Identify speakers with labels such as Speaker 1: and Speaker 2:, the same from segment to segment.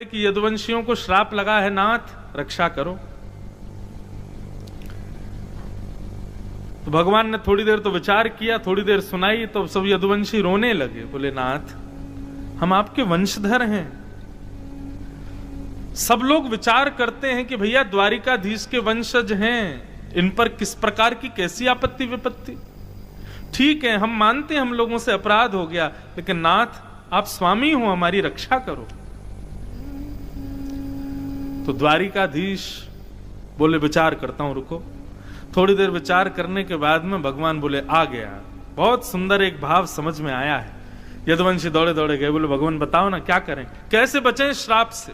Speaker 1: कि यदुवंशियों को श्राप लगा है, नाथ रक्षा करो। तो भगवान ने थोड़ी देर तो विचार किया, थोड़ी देर सुनाई, तो सब यदुवंशी रोने लगे। बोले नाथ, हम आपके वंशधर हैं। सब लोग विचार करते हैं कि भैया द्वारिकाधीश के वंशज हैं, इन पर किस प्रकार की कैसी आपत्ति विपत्ति। ठीक है, हम मानते हैं हम लोगों से अपराध हो गया, लेकिन नाथ आप स्वामी हो, हमारी रक्षा करो। तो द्वारिकाधीश बोले विचार करता हूं, रुको। थोड़ी देर विचार करने के बाद में भगवान बोले आ गया। बहुत सुंदर एक भाव समझ में आया है। यदुवंशी दौड़े दौड़े गए, बोले भगवान बताओ ना क्या करें, कैसे बचें श्राप से।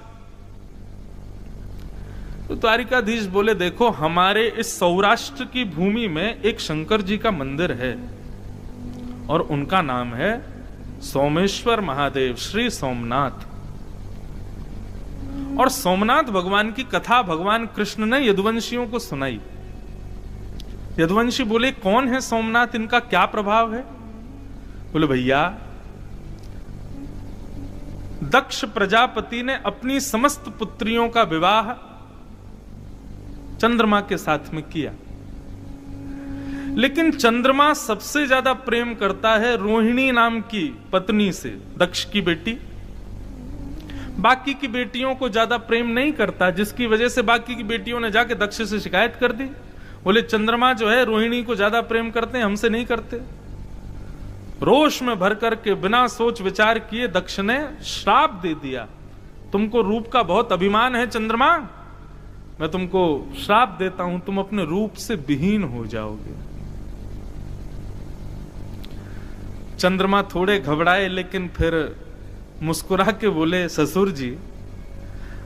Speaker 1: तो द्वारिकाधीश बोले देखो, हमारे इस सौराष्ट्र की भूमि में एक शंकर जी का मंदिर है और उनका नाम है सोमेश्वर महादेव, श्री सोमनाथ। और सोमनाथ भगवान की कथा भगवान कृष्ण ने यदुवंशियों को सुनाई। यदुवंशी बोले कौन है सोमनाथ, इनका क्या प्रभाव है। बोले भैया, दक्ष प्रजापति ने अपनी समस्त पुत्रियों का विवाह चंद्रमा के साथ में किया, लेकिन चंद्रमा सबसे ज्यादा प्रेम करता है रोहिणी नाम की पत्नी से, दक्ष की बेटी। बाकी की बेटियों को ज्यादा प्रेम नहीं करता, जिसकी वजह से बाकी की बेटियों ने जाके दक्ष से शिकायत कर दी। बोले चंद्रमा जो है रोहिणी को ज्यादा प्रेम करते हैं, हमसे नहीं करते। रोष में भर करके बिना सोच विचार किए दक्ष ने श्राप दे दिया, तुमको रूप का बहुत अभिमान है चंद्रमा, मैं तुमको श्राप देता हूं, तुम अपने रूप से विहीन हो जाओगे। चंद्रमा थोड़े घबराए, लेकिन फिर मुस्कुरा के बोले ससुर जी,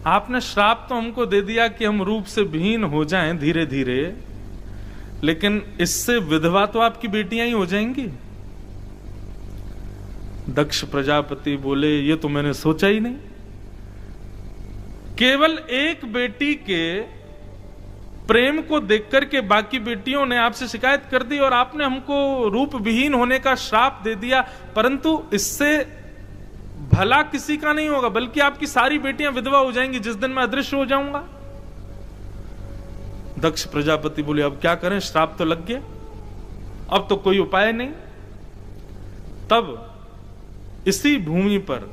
Speaker 1: आपने श्राप तो हमको दे दिया कि हम रूप से विहीन हो जाएं धीरे धीरे, लेकिन इससे विधवा तो आपकी बेटियां ही हो जाएंगी। दक्ष प्रजापति बोले ये तो मैंने सोचा ही नहीं। केवल एक बेटी के प्रेम को देख करके बाकी बेटियों ने आपसे शिकायत कर दी और आपने हमको रूप विहीन होने का श्राप दे दिया, परंतु इससे भला किसी का नहीं होगा, बल्कि आपकी सारी बेटियां विधवा हो जाएंगी जिस दिन मैं अदृश्य हो जाऊंगा। दक्ष प्रजापति बोले अब क्या करें, श्राप तो लग गया, अब तो कोई उपाय नहीं। तब इसी भूमि पर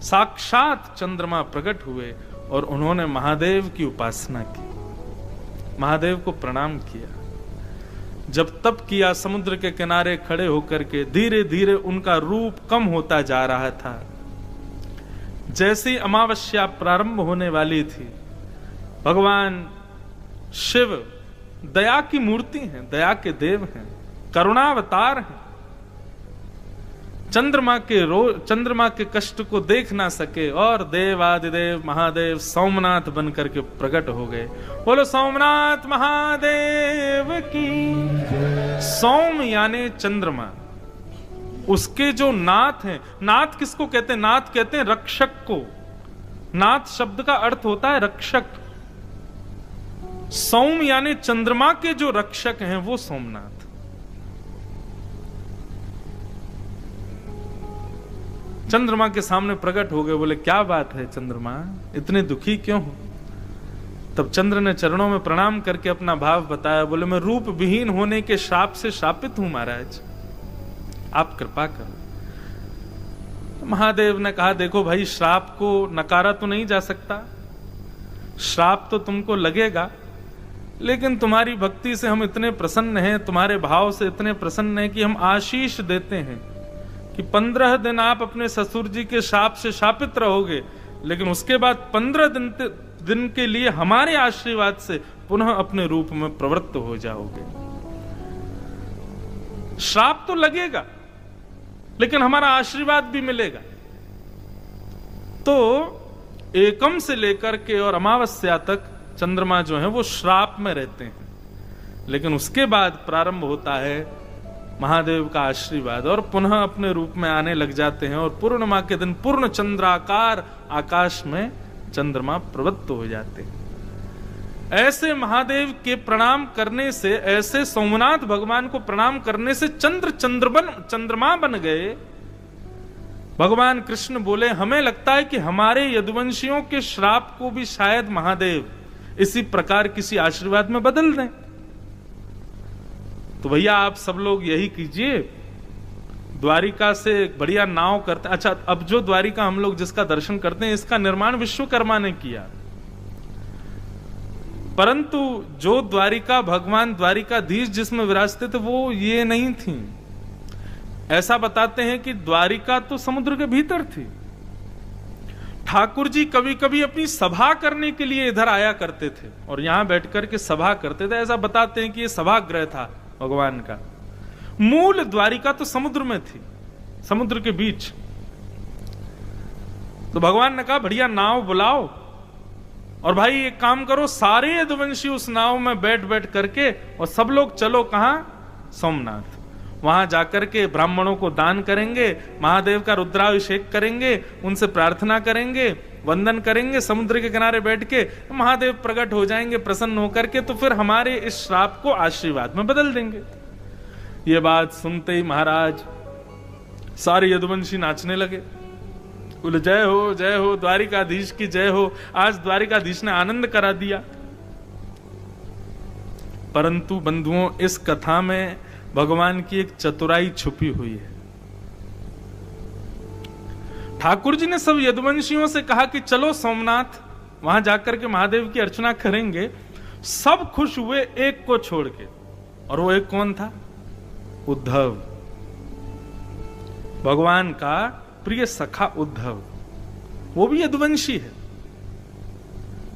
Speaker 1: साक्षात चंद्रमा प्रकट हुए और उन्होंने महादेव की उपासना की, महादेव को प्रणाम किया। जब तप किया, समुद्र के किनारे खड़े होकर के धीरे धीरे उनका रूप कम होता जा रहा था। जैसी अमावस्या प्रारंभ होने वाली थी, भगवान शिव दया की मूर्ति हैं, दया के देव हैं, करुणावतार हैं। चंद्रमा के कष्ट को देख ना सके और देवादिदेव महादेव सोमनाथ बन करके प्रकट हो गए। बोलो सोमनाथ महादेव की। सोम यानी चंद्रमा, उसके जो नाथ हैं, नाथ किसको कहते हैं, नाथ कहते हैं रक्षक को। नाथ शब्द का अर्थ होता है रक्षक। सोम यानी चंद्रमा के जो रक्षक हैं वो सोमनाथ। चंद्रमा के सामने प्रकट हो गए। बोले क्या बात है चंद्रमा, इतने दुखी क्यों हो। तब चंद्र ने चरणों में प्रणाम करके अपना भाव बताया। बोले मैं रूप विहीन होने के श्राप से शापित हूं महाराज, आप कृपा करो। महादेव ने कहा देखो भाई, श्राप को नकारा तो नहीं जा सकता, श्राप तो तुमको लगेगा, लेकिन तुम्हारी भक्ति से हम इतने प्रसन्न हैं, तुम्हारे भाव से इतने प्रसन्न हैं कि हम आशीष देते हैं कि 15 दिन आप अपने ससुर जी के शाप से शापित रहोगे, लेकिन उसके बाद 15 दिन के लिए हमारे आशीर्वाद से पुनः अपने रूप में प्रवृत्त हो जाओगे। श्राप तो लगेगा, लेकिन हमारा आशीर्वाद भी मिलेगा। तो एकम से लेकर के और अमावस्या तक चंद्रमा जो है वो श्राप में रहते हैं, लेकिन उसके बाद प्रारंभ होता है महादेव का आशीर्वाद और पुनः अपने रूप में आने लग जाते हैं। और पूर्णिमा के दिन पूर्ण चंद्राकार आकाश में चंद्रमा प्रवृत्त हो जाते हैं। ऐसे महादेव के प्रणाम करने से, ऐसे सोमनाथ भगवान को प्रणाम करने से चंद्रमा बन गए भगवान कृष्ण बोले हमें लगता है कि हमारे यदुवंशियों के श्राप को भी शायद महादेव इसी प्रकार किसी आशीर्वाद में बदल दें। तो भैया आप सब लोग यही कीजिए, द्वारिका से एक बढ़िया नाव करते। अच्छा, अब जो द्वारिका हम लोग जिसका दर्शन करते हैं, इसका निर्माण विश्वकर्मा ने किया, परंतु जो द्वारिका भगवान द्वारिकाधीश जिसमें विराजते थे वो ये नहीं थी। ऐसा बताते हैं कि द्वारिका तो समुद्र के भीतर थी। ठाकुर जी कभी कभी अपनी सभा करने के लिए इधर आया करते थे और यहां बैठकर के सभा करते थे। ऐसा बताते हैं कि ये सभागृह था भगवान का। मूल द्वारिका तो समुद्र में थी, समुद्र के बीच। तो भगवान ने कहा बढ़िया नाव बुलाओ और भाई एक काम करो, सारे यदुवंशी उस नाव में बैठ बैठ करके और सब लोग चलो कहां, सोमनाथ। वहां जाकर के ब्राह्मणों को दान करेंगे, महादेव का रुद्राभिषेक करेंगे, उनसे प्रार्थना करेंगे, वंदन करेंगे, समुद्र के किनारे बैठ के महादेव प्रकट हो जाएंगे प्रसन्न होकर के, तो फिर हमारे इस श्राप को आशीर्वाद में बदल देंगे। ये बात सुनते ही महाराज सारे यदुवंशी नाचने लगे, बोले जय हो द्वारिकाधीश की जय हो, आज द्वारिकाधीश ने आनंद करा दिया। परंतु बंधुओं, इस कथा में भगवान की एक चतुराई छुपी हुई है। ठाकुर जी ने सब यदुवंशियों से कहा कि चलो सोमनाथ, वहां जाकर के महादेव की अर्चना करेंगे। सब खुश हुए एक को छोड़ के, और वो एक कौन था? उद्धव, भगवान का प्रिय सखा उद्धव। वो भी यदुवंशी है।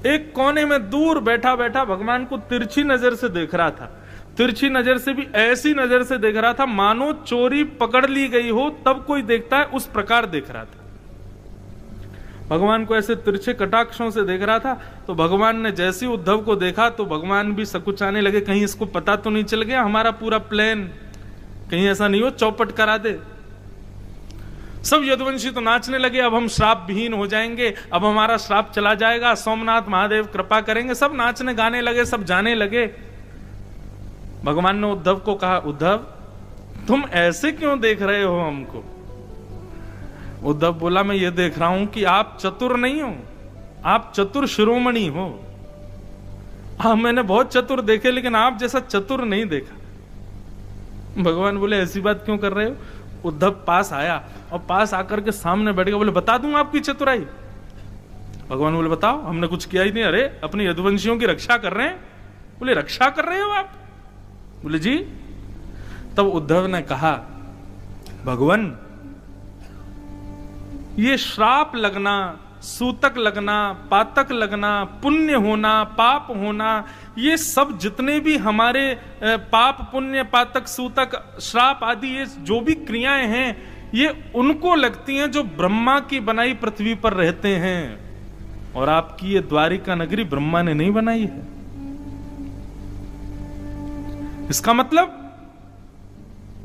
Speaker 1: एक कोने में दूर बैठा बैठा भगवान को तिरछी नजर से देख रहा था। तिरछी नजर से भी ऐसी नजर से देख रहा था मानो चोरी पकड़ ली गई हो तब कोई देखता है, उस प्रकार देख रहा था। भगवान को ऐसे तिरछे कटाक्षों से देख रहा था। तो भगवान ने जैसे ही उद्धव को देखा तो भगवान भी सकुचाने लगे, कहीं इसको पता तो नहीं चल गया हमारा पूरा प्लान, कहीं ऐसा नहीं हो चौपट करा दे। सब यदुवंशी तो नाचने लगे, अब हम श्राप विहीन हो जाएंगे, अब हमारा श्राप चला जाएगा, सोमनाथ महादेव कृपा करेंगे। सब नाचने गाने लगे, सब जाने लगे। भगवान ने उद्धव को कहा, उद्धव तुम ऐसे क्यों देख रहे हो हमको? उद्धव बोला, मैं ये देख रहा हूं कि आप चतुर नहीं हो, आप चतुर शिरोमणि हो। हाँ, मैंने बहुत चतुर देखे लेकिन आप जैसा चतुर नहीं देखा। भगवान बोले, ऐसी बात क्यों कर रहे हो? उद्धव पास आया और पास आकर के सामने बैठ गया, बोले बता दूं आपकी चतुराई? भगवान बोले बताओ, हमने कुछ किया ही नहीं। अरे अपने यदुवंशियों की रक्षा कर रहे हैं। बोले रक्षा कर रहे हो आप? बोले जी। तब उद्धव ने कहा, भगवान ये श्राप लगना, सूतक लगना, पातक लगना, पुण्य होना, पाप होना, ये सब जितने भी हमारे पाप पुण्य पातक सूतक श्राप आदि ये जो भी क्रियाएं हैं, ये उनको लगती हैं जो ब्रह्मा की बनाई पृथ्वी पर रहते हैं। और आपकी ये द्वारिका नगरी ब्रह्मा ने नहीं बनाई है। इसका मतलब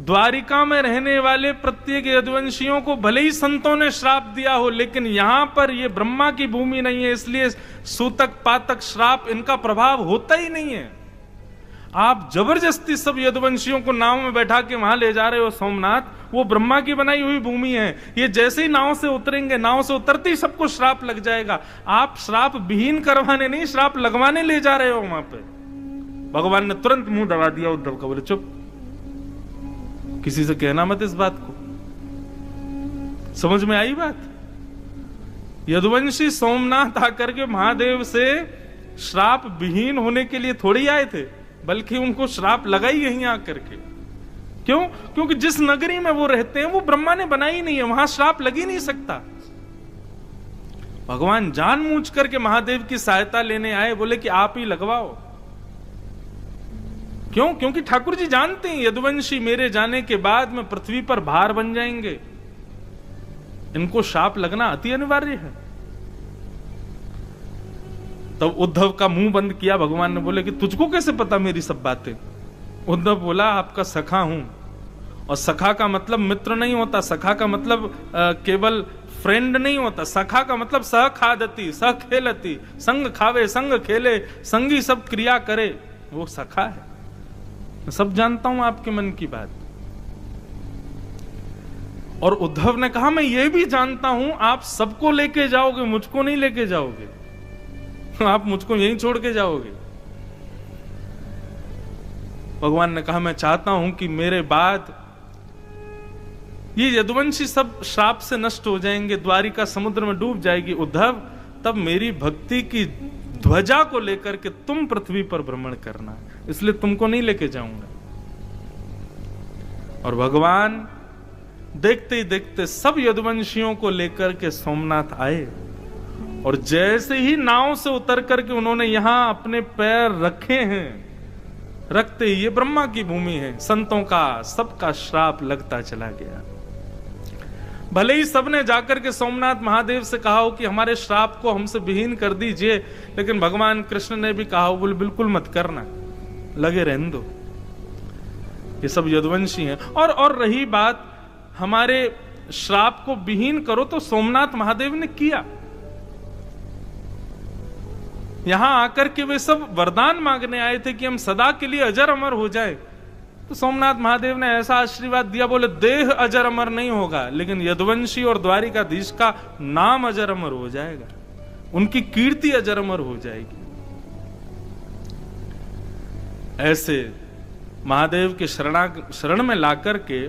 Speaker 1: द्वारिका में रहने वाले प्रत्येक यदुवंशियों को भले ही संतों ने श्राप दिया हो, लेकिन यहां पर यह ब्रह्मा की भूमि नहीं है, इसलिए सूतक पातक श्राप इनका प्रभाव होता ही नहीं है। आप जबरदस्ती सब यदुवंशियों को नाव में बैठा के वहां ले जा रहे हो सोमनाथ, वो ब्रह्मा की बनाई हुई भूमि है। ये जैसे ही नाव से उतरेंगे, नाव से उतरते ही सबको श्राप लग जाएगा। आप श्राप विहीन करवाने नहीं, श्राप लगवाने ले जा रहे हो वहां पे। भगवान ने तुरंत मुंह दबा दिया उद्धव का, बोले चुप, किसी से कहना मत इस बात को। समझ में आई बात? यदुवंशी सोमनाथ आकर के महादेव से श्राप विहीन होने के लिए थोड़ी आए थे, बल्कि उनको श्राप लगा ही यहीं आकर के। क्यों? क्योंकि जिस नगरी में वो रहते हैं वो ब्रह्मा ने बनाई नहीं है, वहां श्राप लग ही नहीं सकता। भगवान जानबूझ करके महादेव की सहायता लेने आए, बोले कि आप ही लगवाओ। क्यों? क्योंकि ठाकुर जी जानते हैं यदुवंशी मेरे जाने के बाद में पृथ्वी पर भार बन जाएंगे, इनको शाप लगना अति अनिवार्य है। तब उद्धव का मुंह बंद किया। भगवान ने बोले कि तुझको कैसे पता मेरी सब बातें? उद्धव बोला, आपका सखा हूं, और सखा का मतलब मित्र नहीं होता, सखा का मतलब केवल फ्रेंड नहीं होता। सखा का मतलब सह खादती सह खेलती, संग खावे संग खेले, संगी सब क्रिया करे, वो सखा है। मैं सब जानता हूं आपके मन की बात। और उद्धव ने कहा मैं ये भी जानता हूं आप सबको लेके जाओगे, मुझको नहीं लेके जाओगे, आप मुझको यहीं छोड़ के जाओगे। भगवान ने कहा मैं चाहता हूं कि मेरे बाद ये यदुवंशी सब श्राप से नष्ट हो जाएंगे, द्वारिका समुद्र में डूब जाएगी उद्धव, तब मेरी भक्ति की ध्वजा को लेकर के तुम पृथ्वी पर भ्रमण करना, इसलिए तुमको नहीं लेके जाऊंगा। और भगवान देखते ही देखते सब यदुवंशियों को लेकर के सोमनाथ आए, और जैसे ही नाव से उतर करके उन्होंने यहां अपने पैर रखे हैं, रखते ही, ये ब्रह्मा की भूमि है, संतों का सबका श्राप लगता चला गया। भले ही सबने जाकर के सोमनाथ महादेव से कहा हो कि हमारे श्राप को हमसे विहीन कर दीजिए, लेकिन भगवान कृष्ण ने भी कहा हो बोले बिल्कुल मत करना, लगे रहने दो, ये सब यदुवंशी हैं। और रही बात हमारे श्राप को विहीन करो, तो सोमनाथ महादेव ने किया। यहां आकर के वे सब वरदान मांगने आए थे कि हम सदा के लिए अजर अमर हो जाए, तो सोमनाथ महादेव ने ऐसा आशीर्वाद दिया, बोले देह अजर अमर नहीं होगा, लेकिन यदुवंशी और द्वारिकाधीश का नाम अजर अमर हो जाएगा, उनकी कीर्ति अजर अमर हो जाएगी। ऐसे महादेव के शरण में लाकर के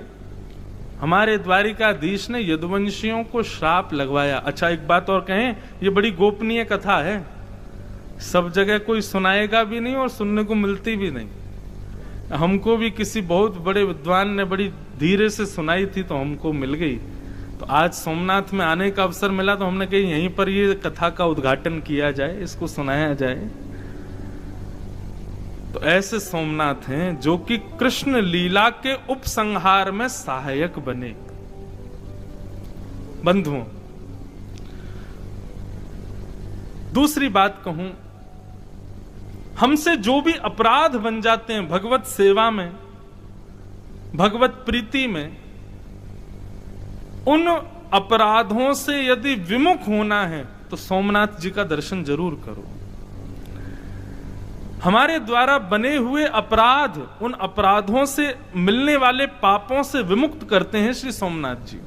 Speaker 1: हमारे द्वारिकाधीश ने यदुवंशियों को श्राप लगवाया। अच्छा एक बात और कहें, ये बड़ी गोपनीय कथा है, सब जगह कोई सुनाएगा भी नहीं और सुनने को मिलती भी नहीं। हमको भी किसी बहुत बड़े विद्वान ने बड़ी धीरे से सुनाई थी तो हमको मिल गई, तो आज सोमनाथ में आने का अवसर मिला तो हमने कही यहीं पर ये कथा का उद्घाटन किया जाए, इसको सुनाया जाए। तो ऐसे सोमनाथ हैं जो कि कृष्ण लीला के उपसंहार में सहायक बने। बंधुओं, दूसरी बात कहूं, हमसे जो भी अपराध बन जाते हैं भगवत सेवा में, भगवत प्रीति में, उन अपराधों से यदि विमुख होना है तो सोमनाथ जी का दर्शन जरूर करो। हमारे द्वारा बने हुए अपराध, उन अपराधों से मिलने वाले पापों से विमुक्त करते हैं श्री सोमनाथ जी,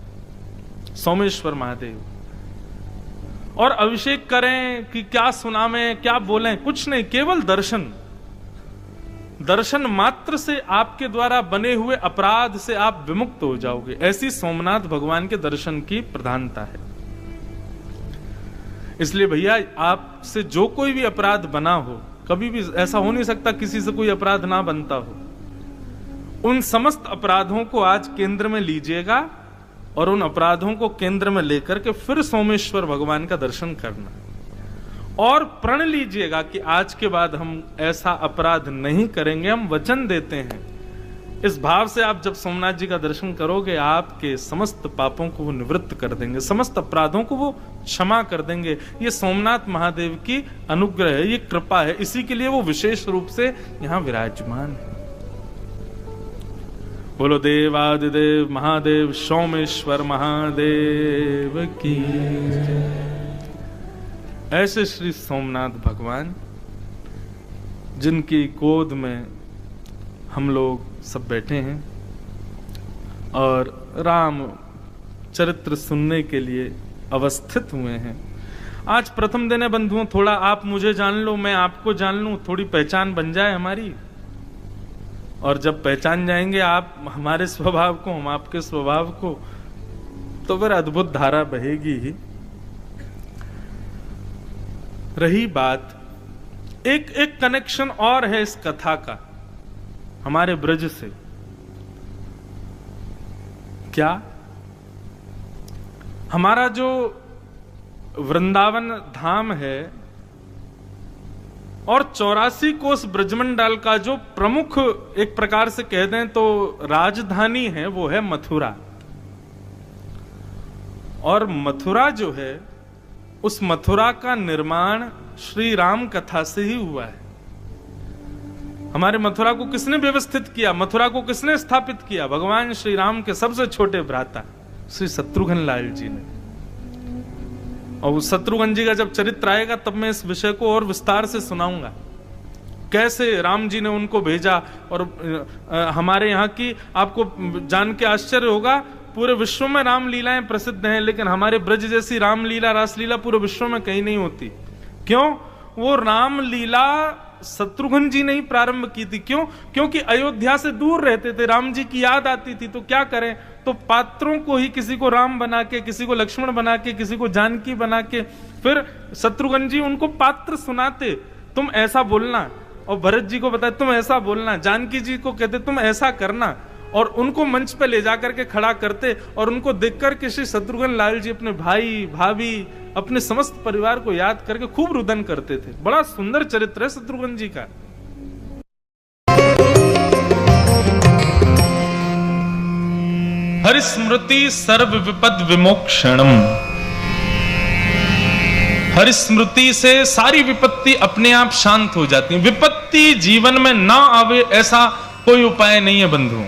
Speaker 1: सोमेश्वर महादेव। और अभिषेक करें कि क्या सुनावें, क्या बोलें, कुछ नहीं, केवल दर्शन, दर्शन मात्र से आपके द्वारा बने हुए अपराध से आप विमुक्त हो जाओगे। ऐसी सोमनाथ भगवान के दर्शन की प्रधानता है। इसलिए भैया आपसे जो कोई भी अपराध बना हो, कभी भी ऐसा हो नहीं सकता किसी से कोई अपराध ना बनता हो, उन समस्त अपराधों को आज केंद्र में लीजिएगा और उन अपराधों को केंद्र में लेकर के फिर सोमेश्वर भगवान का दर्शन करना, और प्रण लीजिएगा कि आज के बाद हम ऐसा अपराध नहीं करेंगे, हम वचन देते हैं। इस भाव से आप जब सोमनाथ जी का दर्शन करोगे, आपके समस्त पापों को वो निवृत्त कर देंगे, समस्त अपराधों को वो क्षमा कर देंगे। ये सोमनाथ महादेव की अनुग्रह है, ये कृपा है, इसी के लिए वो विशेष रूप से यहां विराजमान है। बोलो देवादिदेव महादेव सोमेश्वर महादेव की। ऐसे श्री सोमनाथ भगवान जिनकी गोद में हम लोग सब बैठे हैं और राम चरित्र सुनने के लिए अवस्थित हुए हैं। आज प्रथम दिन है बंधुओं, थोड़ा आप मुझे जान लो, मैं आपको जान लूं, थोड़ी पहचान बन जाए हमारी। और जब पहचान जाएंगे आप हमारे स्वभाव को, हम आपके स्वभाव को, तो फिर अद्भुत धारा बहेगी ही। रही बात, एक कनेक्शन और है इस कथा का हमारे ब्रज से। क्या? हमारा जो वृंदावन धाम है और 84 कोस ब्रजमंडल का जो प्रमुख, एक प्रकार से कह दें तो राजधानी है, वो है मथुरा। और मथुरा जो है, उस मथुरा का निर्माण श्री राम कथा से ही हुआ है। हमारे मथुरा को किसने व्यवस्थित किया, मथुरा को किसने स्थापित किया? भगवान श्री राम के सबसे छोटे भ्राता श्री शत्रुघ्न लाल जी ने। और शत्रुघ्न जी का जब चरित्र आएगा तब मैं इस विषय को और विस्तार से सुनाऊंगा, कैसे राम जी ने उनको भेजा। और हमारे यहाँ की आपको जान के आश्चर्य होगा, पूरे विश्व में रामलीलाएं प्रसिद्ध हैं, लेकिन हमारे ब्रज जैसी रामलीला रासलीला पूरे विश्व में कहीं नहीं होती। क्यों? वो रामलीला शत्रुघ्न जी ने ही प्रारंभ की थी। क्यों? क्योंकि अयोध्या से दूर रहते थे, राम जी की याद आती थी, तो क्या करें, तो पात्रों को ही किसी को राम बना के, किसी को लक्ष्मण बना के, किसी को जानकी बना के, फिर शत्रुघ्न जी उनको पात्र सुनाते, तुम ऐसा बोलना, और भरत जी को बताए तुम ऐसा बोलना, जानकी जी को कहते तुम ऐसा करना, और उनको मंच पे ले जाकर के खड़ा करते, और उनको देखकर के श्री शत्रुघ्न लाल जी अपने भाई भाभी अपने समस्त परिवार को याद करके खूब रुदन करते थे। बड़ा सुंदर चरित्र है शत्रुघ्न जी का। हरिस्मृति सर्व विपद विमोक्षणम, हरिस्मृति से सारी विपत्ति अपने आप शांत हो जाती है। विपत्ति जीवन में ना आवे ऐसा कोई उपाय नहीं है बंधुओं।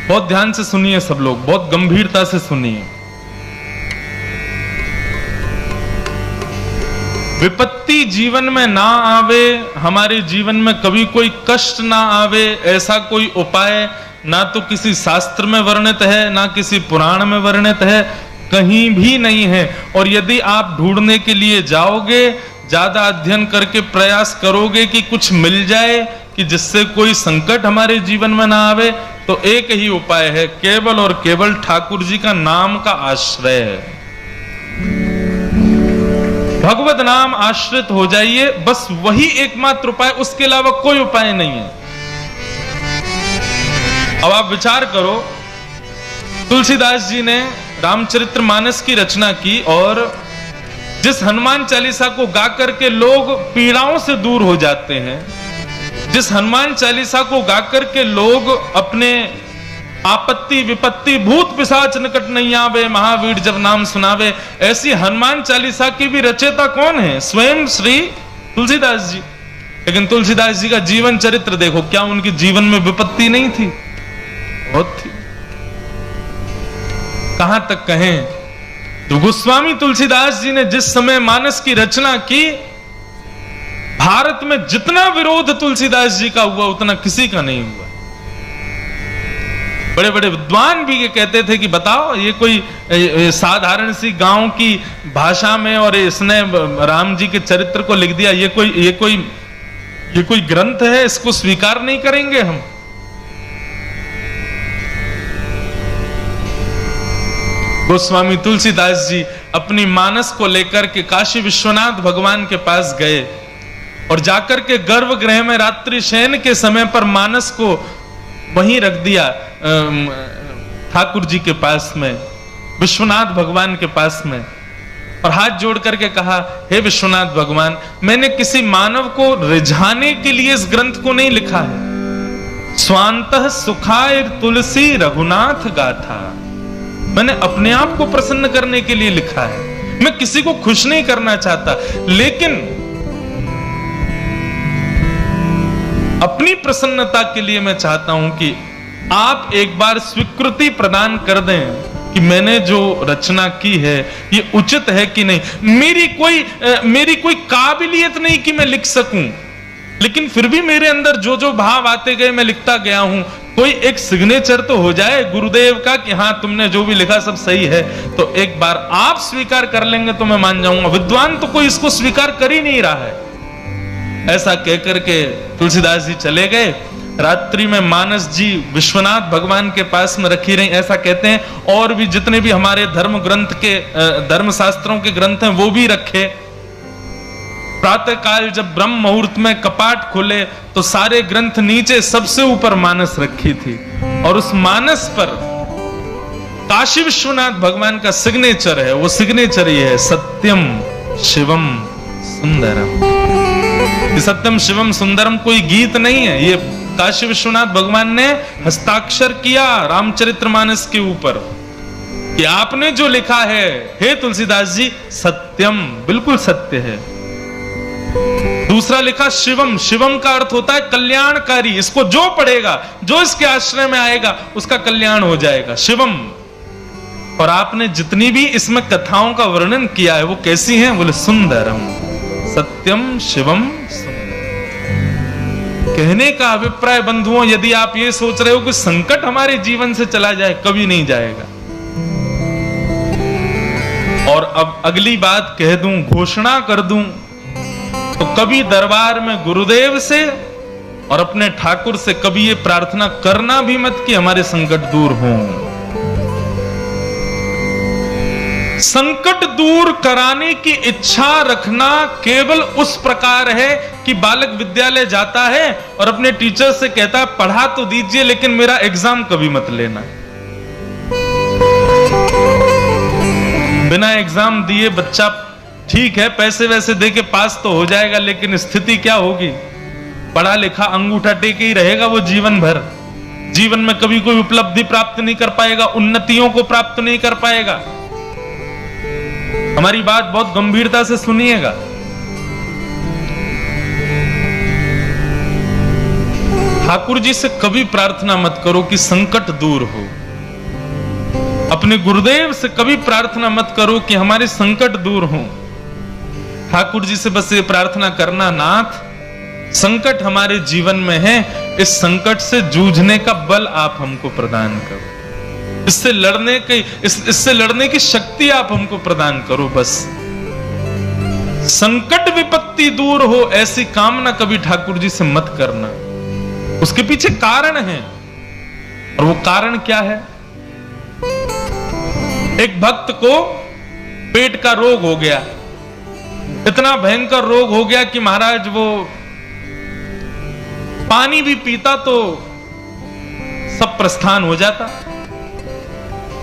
Speaker 1: बहुत ध्यान से सुनिए सब लोग, बहुत गंभीरता से सुनिए। विपत्ति जीवन में ना आवे, हमारे जीवन में कभी कोई कष्ट ना आवे, ऐसा कोई उपाय ना तो किसी शास्त्र में वर्णित है, ना किसी पुराण में वर्णित है, कहीं भी नहीं है। और यदि आप ढूंढने के लिए जाओगे, ज्यादा अध्ययन करके प्रयास करोगे कि कुछ मिल जाए कि जिससे कोई संकट हमारे जीवन में ना आवे, तो एक ही उपाय है, केवल और केवल ठाकुर जी का नाम का आश्रय है। भगवत नाम आश्रित हो जाइए, बस वही एकमात्र उपाय, उसके अलावा कोई उपाय नहीं है। अब आप विचार करो, तुलसीदास जी ने रामचरितमानस की रचना की, और जिस हनुमान चालीसा को गा करके लोग पीड़ाओं से दूर हो जाते हैं, जिस हनुमान चालीसा को गा करके लोग अपने आपत्ति विपत्ति भूत पिशाच निकट नहीं आवे, महावीर जब नाम सुनावे, ऐसी हनुमान चालीसा की भी रचयिता कौन है? स्वयं श्री तुलसीदास जी। लेकिन तुलसीदास जी का जीवन चरित्र देखो, क्या उनके जीवन में विपत्ति नहीं थी? बहुत थी। कहां तक कहें, तो गोस्वामी तुलसीदास जी ने जिस समय मानस की रचना की, भारत में जितना विरोध तुलसीदास जी का हुआ उतना किसी का नहीं हुआ। बड़े बड़े विद्वान भी ये कहते थे कि बताओ, ये कोई साधारण सी गांव की भाषा में और इसने राम जी के चरित्र को लिख दिया, ये कोई ग्रंथ है, इसको स्वीकार नहीं करेंगे हम। गोस्वामी तुलसीदास जी अपनी मानस को लेकर के काशी विश्वनाथ भगवान के पास गए, और जाकर के गर्भगृह में रात्रि शयन के समय पर मानस को वहीं रख दिया, ठाकुर जी के पास में, विश्वनाथ भगवान के पास में, और हाथ जोड़ करके कहा, हे विश्वनाथ भगवान, मैंने किसी मानव को रिझाने के लिए इस ग्रंथ को नहीं लिखा है। स्वांतः सुखाय तुलसी रघुनाथ गाथा, मैंने अपने आप को प्रसन्न करने के लिए लिखा है, मैं किसी को खुश नहीं करना चाहता, लेकिन अपनी प्रसन्नता के लिए मैं चाहता हूं कि आप एक बार स्वीकृति प्रदान कर दें कि मैंने जो रचना की है ये उचित है कि नहीं। मेरी कोई काबिलियत नहीं कि मैं लिख सकूं, लेकिन फिर भी मेरे अंदर जो जो भाव आते गए मैं लिखता गया हूं। कोई एक सिग्नेचर तो हो जाए गुरुदेव का कि हाँ तुमने जो भी लिखा सब सही है, तो एक बार आप स्वीकार कर लेंगे तो मैं मान जाऊंगा। विद्वान तो कोई इसको स्वीकार कर ही नहीं रहा है। ऐसा कहकर के तुलसीदास जी चले गए। रात्रि में मानस जी विश्वनाथ भगवान के पास में रखी रही, ऐसा कहते हैं। और भी जितने भी हमारे धर्म ग्रंथ के धर्म शास्त्रों के ग्रंथ हैं वो भी रखे। प्रातः काल जब ब्रह्म मुहूर्त में कपाट खुले तो सारे ग्रंथ नीचे सबसे ऊपर मानस रखी थी, और उस मानस पर काशी विश्वनाथ भगवान का सिग्नेचर है। वो सिग्नेचर ये है, सत्यम शिवम सुंदरम। सत्यम शिवम सुंदरम कोई गीत नहीं है, ये काशी विश्वनाथ भगवान ने हस्ताक्षर किया रामचरितमानस के ऊपर कि आपने जो लिखा है हे तुलसीदास जी सत्यम, बिल्कुल सत्य है। दूसरा लिखा शिवम, शिवम का अर्थ होता है कल्याणकारी, इसको जो पढ़ेगा, जो इसके आश्रय में आएगा उसका कल्याण हो जाएगा, शिवम। और आपने जितनी भी इसमें कथाओं का वर्णन किया है वो कैसी हैं? बोले सुंदरम, सत्यम शिवम सुंदर। कहने का अभिप्राय बंधुओं, यदि आप ये सोच रहे हो कि संकट हमारे जीवन से चला जाए, कभी नहीं जाएगा। और अब अगली बात कह दूं, घोषणा कर दूं, तो कभी दरबार में गुरुदेव से और अपने ठाकुर से कभी ये प्रार्थना करना भी मत कि हमारे संकट दूर हों। संकट दूर कराने की इच्छा रखना केवल उस प्रकार है कि बालक विद्यालय जाता है और अपने टीचर से कहता है पढ़ा तो दीजिए लेकिन मेरा एग्जाम कभी मत लेना। बिना एग्जाम दिए बच्चा ठीक है पैसे वैसे दे के पास तो हो जाएगा, लेकिन स्थिति क्या होगी? पढ़ा लिखा अंगूठा टेके ही रहेगा वो जीवन भर। जीवन में कभी कोई उपलब्धि प्राप्त नहीं कर पाएगा, उन्नतियों को प्राप्त नहीं कर पाएगा। हमारी बात बहुत गंभीरता से सुनिएगा। ठाकुर जी से कभी प्रार्थना मत करो कि संकट दूर हो। अपने गुरुदेव से कभी प्रार्थना मत करो कि हमारे संकट दूर हो। ठाकुर जी से बस ये प्रार्थना करना, नाथ संकट हमारे जीवन में है, इस संकट से जूझने का बल आप हमको प्रदान करो, इससे लड़ने की शक्ति आप हमको प्रदान करो। बस संकट विपत्ति दूर हो ऐसी कामना कभी ठाकुर जी से मत करना। उसके पीछे कारण है, और वो कारण क्या है? एक भक्त को पेट का रोग हो गया, इतना भयंकर रोग हो गया कि महाराज वो पानी भी पीता तो सब प्रस्थान हो जाता।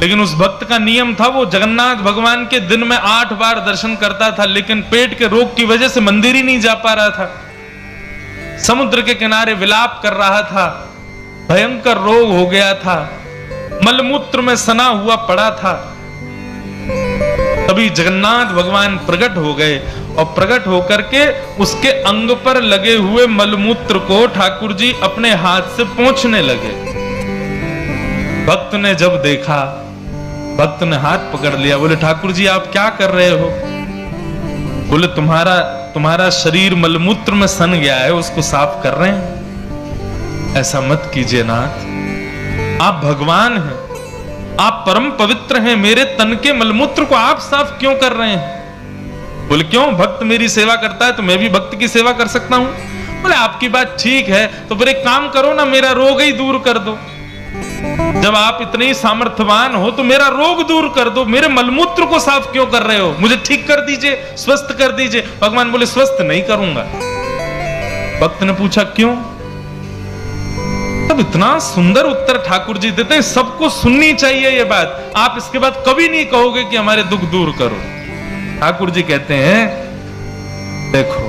Speaker 1: लेकिन उस भक्त का नियम था, वो जगन्नाथ भगवान के दिन में 8 बार दर्शन करता था, लेकिन पेट के रोग की वजह से मंदिर ही नहीं जा पा रहा था। समुद्र के किनारे विलाप कर रहा था, भयंकर रोग हो गया था, मलमूत्र में सना हुआ पड़ा था। तभी जगन्नाथ भगवान प्रकट हो गए और प्रकट होकर के उसके अंग पर लगे हुए मलमूत्र को ठाकुर जी अपने हाथ से पोंछने लगे। भक्त ने जब देखा, भक्त ने हाथ पकड़ लिया, बोले ठाकुर जी आप क्या कर रहे हो? बोले तुम्हारा शरीर मलमूत्र में सन गया है, उसको साफ कर रहे हैं। ऐसा मत कीजिए नाथ, आप भगवान हैं, आप परम पवित्र हैं, मेरे तन के मलमूत्र को आप साफ क्यों कर रहे हैं? बोले क्यों? भक्त मेरी सेवा करता है तो मैं भी भक्त की सेवा कर सकता हूं। बोले आपकी बात ठीक है, तो फिर एक काम करो ना, मेरा रोग ही दूर कर दो। जब आप इतने ही सामर्थ्यवान हो तो मेरा रोग दूर कर दो, मेरे मलमूत्र को साफ क्यों कर रहे हो? मुझे ठीक कर दीजिए, स्वस्थ कर दीजिए। भगवान बोले स्वस्थ नहीं करूंगा। भक्त ने पूछा क्यों? तब इतना सुंदर उत्तर ठाकुर जी देते हैं, सबको सुननी चाहिए ये बात। आप इसके बाद कभी नहीं कहोगे कि हमारे दुख दूर करो। ठाकुर जी कहते हैं देखो,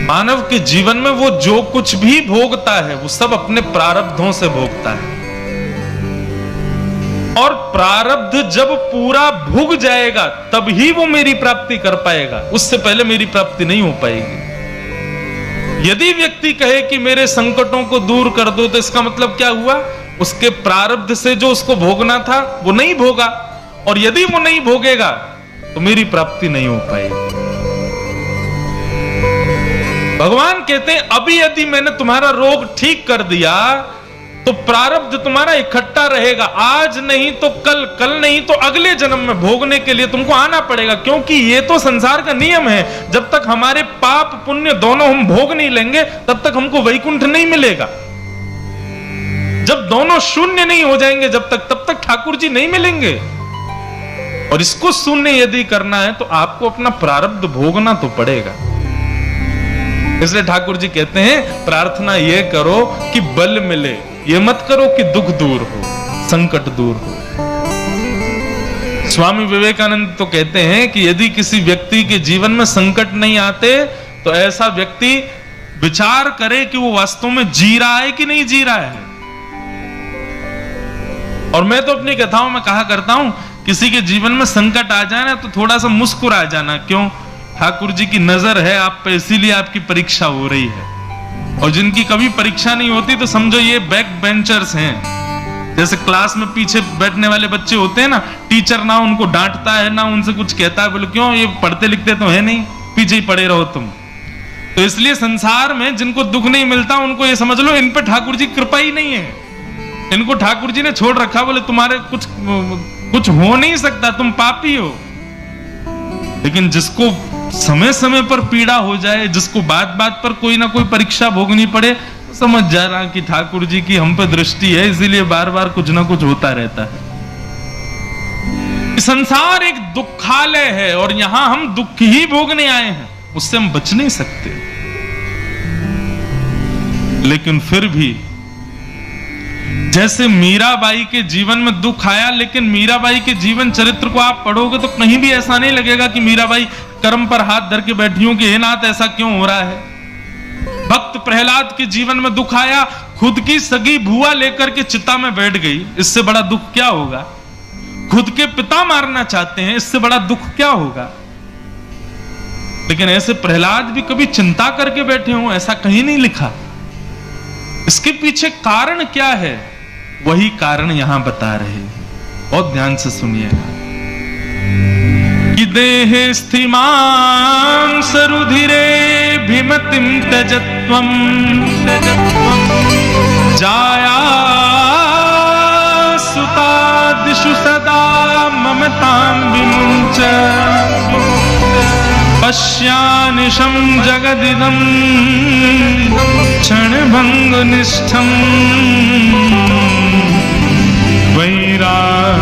Speaker 1: मानव के जीवन में वो जो कुछ भी भोगता है वो सब अपने प्रारब्धों से भोगता है, और प्रारब्ध जब पूरा भुग जाएगा तब ही वो मेरी प्राप्ति कर पाएगा, उससे पहले मेरी प्राप्ति नहीं हो पाएगी। यदि व्यक्ति कहे कि मेरे संकटों को दूर कर दो, तो इसका मतलब क्या हुआ? उसके प्रारब्ध से जो उसको भोगना था वो नहीं भोगा, और यदि वो नहीं भोगेगा तो मेरी प्राप्ति नहीं हो पाएगी। भगवान कहते हैं अभी यदि मैंने तुम्हारा रोग ठीक कर दिया तो प्रारब्ध तुम्हारा इकट्ठा रहेगा, आज नहीं तो कल, कल नहीं तो अगले जन्म में भोगने के लिए तुमको आना पड़ेगा, क्योंकि ये तो संसार का नियम है। जब तक हमारे पाप पुण्य दोनों हम भोग नहीं लेंगे तब तक हमको वैकुंठ नहीं मिलेगा। जब दोनों शून्य नहीं हो जाएंगे तब तक ठाकुर जी नहीं मिलेंगे। और इसको शून्य यदि करना है तो आपको अपना प्रारब्ध भोगना तो पड़ेगा। इसलिए ठाकुर जी कहते हैं प्रार्थना ये करो कि बल मिले, ये मत करो कि दुख दूर हो, संकट दूर हो। स्वामी विवेकानंद तो कहते हैं कि यदि किसी व्यक्ति के जीवन में संकट नहीं आते तो ऐसा व्यक्ति विचार करे कि वो वास्तव में जी रहा है कि नहीं जी रहा है। और मैं तो अपनी कथाओं में कहा करता हूं, किसी के जीवन में संकट आ जाए ना तो थोड़ा सा मुस्कुरा जाना। क्यों? ठाकुर जी की नजर है आप पे, इसीलिए आपकी परीक्षा हो रही है। और जिनकी कभी परीक्षा नहीं होती तो समझो ये बैक बेंचर्स हैं। जैसे क्लास में पीछे बैठने वाले बच्चे होते हैं ना, टीचर ना उनको डांटता है ना उनसे कुछ कहता है, बोले क्यों? ये पढ़ते लिखते तो है नहीं, पीछे ही पड़े रहो तुम। तो इसलिए संसार में जिनको दुख नहीं मिलता उनको ये समझ लो इन पे ठाकुर जी कृपा ही नहीं है। इनको ठाकुर जी ने छोड़ रखा, बोले तुम्हारे कुछ हो नहीं सकता, तुम पापी हो। लेकिन जिसको समय समय पर पीड़ा हो जाए, जिसको बात बात पर कोई ना कोई परीक्षा भोगनी पड़े, समझ जा रहा कि ठाकुर जी की हम पे दृष्टि है, इसीलिए बार बार कुछ ना कुछ होता रहता है। संसार एक दुखालय है और यहां हम दुख ही भोगने आए हैं, उससे हम बच नहीं सकते। लेकिन फिर भी जैसे मीराबाई के जीवन में दुख आया, लेकिन मीराबाई के जीवन चरित्र को आप पढ़ोगे तो कहीं भी ऐसा नहीं लगेगा कि मीराबाई कर्म पर हाथ धर के बैठी हूं कि हे नाथ ऐसा क्यों हो रहा है। भक्त प्रहलाद के जीवन में दुख आया, खुद की सगी बुआ लेकर के चिता में बैठ गई, इससे बड़ा दुख क्या होगा। खुद के पिता मारना चाहते हैं, इससे बड़ा दुख क्या होगा। लेकिन ऐसे प्रहलाद भी कभी चिंता करके बैठे हों, ऐसा कहीं नहीं लिखा। इसके पीछे कारण क्या है, वही कारण यहां बता रहे हैं। बहुत ध्यान से सुनिएगा कि देह स्थिमां सरुधिरे भीमतिम त्यजत्वं जाया सुतादिषु सदा ममतां विमुञ्च पश्यानिशं जगदिदं क्षणभङ्गनिष्ठं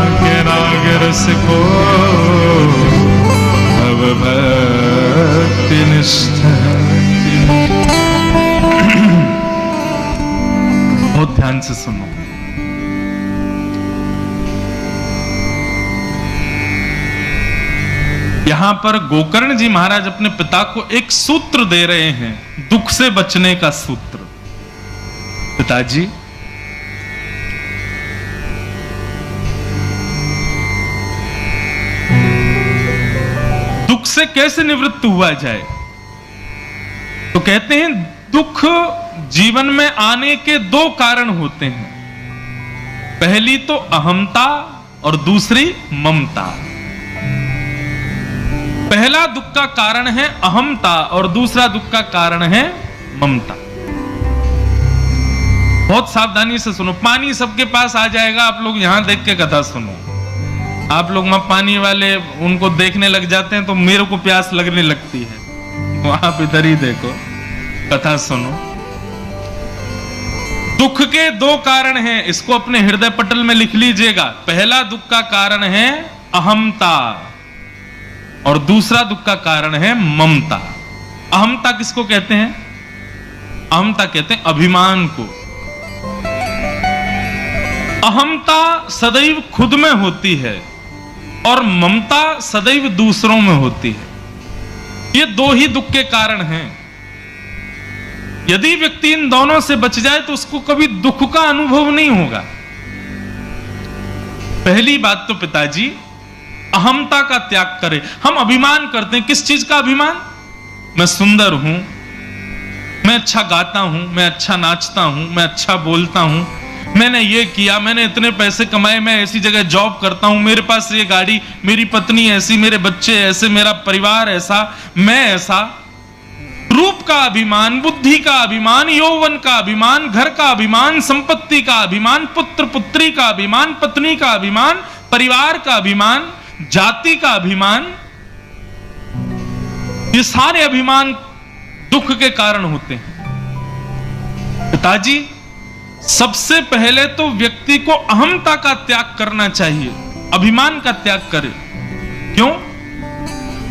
Speaker 1: वैराग्यरागरसिको भवभक्तिनिष्ठ। बहुत ध्यान से सुनो। यहां पर गोकर्ण जी महाराज अपने पिता को एक सूत्र दे रहे हैं, दुख से बचने का सूत्र। पिताजी, दुख से कैसे निवृत्त हुआ जाए। तो कहते हैं दुख जीवन में आने के दो कारण होते हैं, पहली तो अहमता और दूसरी ममता। पहला दुख का कारण है अहमता और दूसरा दुख का कारण है ममता। बहुत सावधानी से सुनो, पानी सबके पास आ जाएगा, आप लोग यहां देख के कथा सुनो। आप लोग वहां पानी वाले उनको देखने लग जाते हैं तो मेरे को प्यास लगने लगती है, तो आप इधर ही देखो, कथा सुनो। दुख के दो कारण हैं, इसको अपने हृदय पटल में लिख लीजिएगा। पहला दुख का कारण है अहमता और दूसरा दुख का कारण है ममता। अहमता किसको कहते हैं? अहमता कहते हैं अभिमान को। अहमता सदैव खुद में होती है और ममता सदैव दूसरों में होती है। ये दो ही दुख के कारण हैं। यदि व्यक्ति इन दोनों से बच जाए तो उसको कभी दुख का अनुभव नहीं होगा। पहली बात तो पिताजी अहमता का त्याग करें। हम अभिमान करते हैं, किस चीज का अभिमान? मैं सुंदर हूं, मैं अच्छा गाता हूं, मैं अच्छा नाचता हूं, मैं अच्छा बोलता हूं, मैंने ये किया, मैंने इतने पैसे कमाए, मैं ऐसी जगह जॉब करता हूं, मेरे पास ये गाड़ी, मेरी पत्नी ऐसी, मेरे बच्चे ऐसे, मेरा परिवार ऐसा, मैं ऐसा। रूप का अभिमान, बुद्धि का अभिमान, यौवन का अभिमान, घर का अभिमान, संपत्ति का अभिमान, पुत्र पुत्री का अभिमान, पत्नी का अभिमान, परिवार का अभिमान, जाति का अभिमान, ये सारे अभिमान दुख के कारण होते हैं। पिताजी, सबसे पहले तो व्यक्ति को अहमता का त्याग करना चाहिए, अभिमान का त्याग करे। क्यों?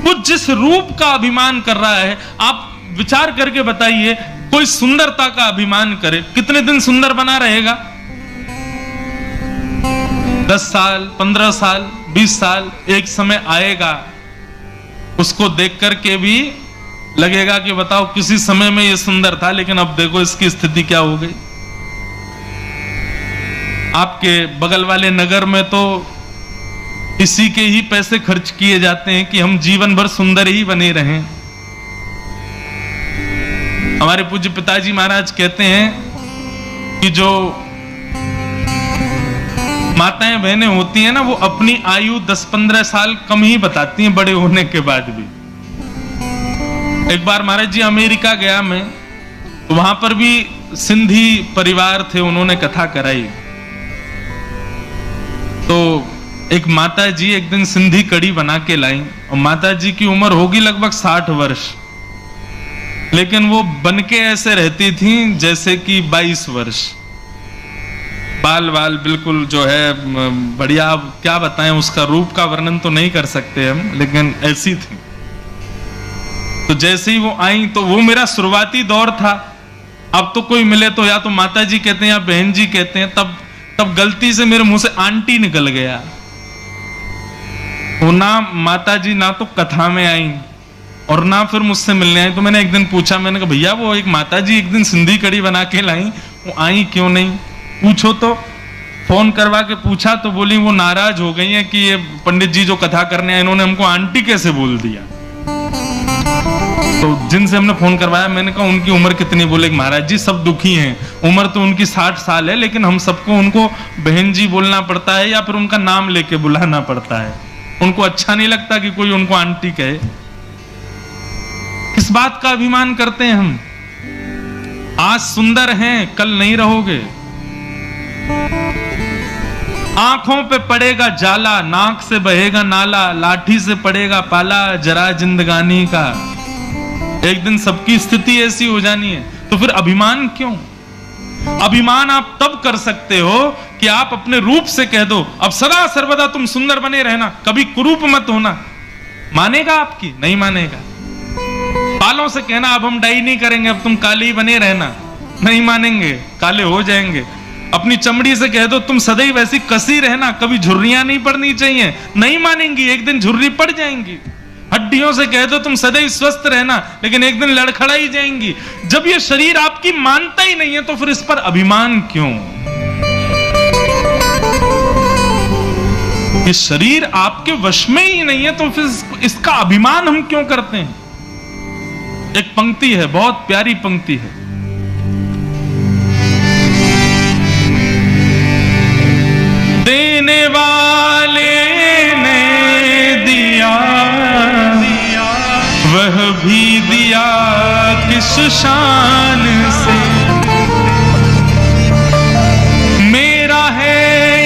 Speaker 1: वो जिस रूप का अभिमान कर रहा है, आप विचार करके बताइए, कोई सुंदरता का अभिमान करे, कितने दिन सुंदर बना रहेगा? 10 साल, 15 साल, 20 साल, एक समय आएगा उसको देख करके भी लगेगा कि बताओ किसी समय में ये सुंदर था, लेकिन अब देखो इसकी स्थिति क्या हो गई। आपके बगल वाले नगर में तो इसी के ही पैसे खर्च किए जाते हैं कि हम जीवन भर सुंदर ही बने रहें। हमारे पूज्य पिताजी महाराज कहते हैं कि जो माताएं बहनें होती हैं ना, वो अपनी आयु 10-15 साल कम ही बताती हैं बड़े होने के बाद भी। एक बार महाराज जी अमेरिका गया मैं, तो वहां पर भी सिंधी परिवार थे, उन्होंने कथा कराई। तो एक माता जी एक दिन सिंधी कड़ी बना के लाई, और माता जी की उम्र होगी लगभग 60 वर्ष, लेकिन वो बनके ऐसे रहती थी जैसे कि 22 वर्ष। बाल बाल बिल्कुल जो है बढ़िया, क्या बताएं, उसका रूप का वर्णन तो नहीं कर सकते हम, लेकिन ऐसी थी। तो जैसे ही वो आई, तो वो मेरा शुरुआती दौर था। अब तो कोई मिले तो या तो माता जी कहते हैं या बहन जी कहते हैं, तब गलती से मेरे मुंह से आंटी निकल गया। वो ना माता जी ना तो कथा में आई और ना फिर मुझसे मिलने आई। तो मैंने एक दिन पूछा, मैंने कहा भैया वो एक माता जी एक दिन सिंधी कड़ी बना के लाई, वो आई क्यों नहीं, पूछो। तो फोन करवा के पूछा तो बोली वो नाराज हो गई है कि ये पंडित जी जो कथा करने आए इन्होंने हमको आंटी कैसे बोल दिया। तो जिनसे हमने फोन करवाया, मैंने कहा उनकी उम्र कितनी, बोले महाराज जी सब दुखी हैं, उम्र तो उनकी 60 साल है, लेकिन हम सबको उनको बहन जी बोलना पड़ता है या फिर उनका नाम लेके बुलाना पड़ता है। उनको अच्छा नहीं लगता कि कोई उनको आंटी कहे। किस बात का अभिमान करते हैं हम? आज सुंदर हैं, कल नहीं रहोगे। आंखों पे पड़ेगा जाला, नाक से बहेगा नाला, लाठी से पड़ेगा पाला, जरा जिंदगानी का। एक दिन सबकी स्थिति ऐसी हो जानी है, तो फिर अभिमान क्यों? अभिमान आप तब कर सकते हो कि आप अपने रूप से कह दो अब सदा सर्वदा तुम सुंदर बने रहना, कभी कुरूप मत होना। मानेगा आपकी? नहीं मानेगा। बालों से कहना अब हम डाई नहीं करेंगे, अब तुम काले ही बने रहना, नहीं मानेंगे, काले हो जाएंगे। अपनी चमड़ी से कह दो तुम सदैव वैसी कसी रहना, कभी झुर्रियां नहीं पड़नी चाहिए, नहीं मानेंगी, एक दिन झुर्री पड़ जाएंगी। हड्डियों से कह दो तुम सदैव स्वस्थ रहना, लेकिन एक दिन लड़खड़ा ही जाएंगी। जब ये शरीर आपकी मानता ही नहीं है तो फिर इस पर अभिमान क्यों? ये शरीर आपके वश में ही नहीं है तो फिर इसका अभिमान हम क्यों करते हैं? एक पंक्ति है, बहुत प्यारी पंक्ति है। देने वाले ने दिया, वह भी दिया किस शान से, मेरा है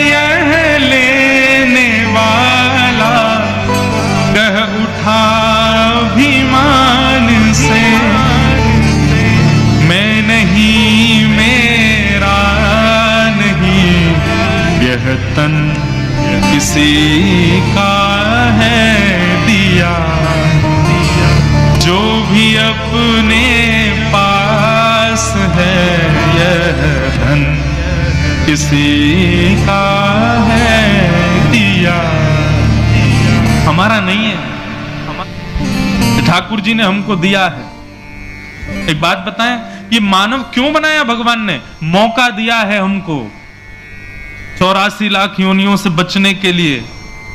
Speaker 1: यह लेने वाला, कह उठा अभिमान से, मैं नहीं मेरा नहीं, यह तन किसी का है दिया, जो भी अपने पास है यह धन किसी का है दिया, हमारा नहीं है, ठाकुर जी ने हमको दिया है। एक बात बताएं, ये मानव क्यों बनाया भगवान ने? मौका दिया है हमको 84 लाख योनियों से बचने के लिए,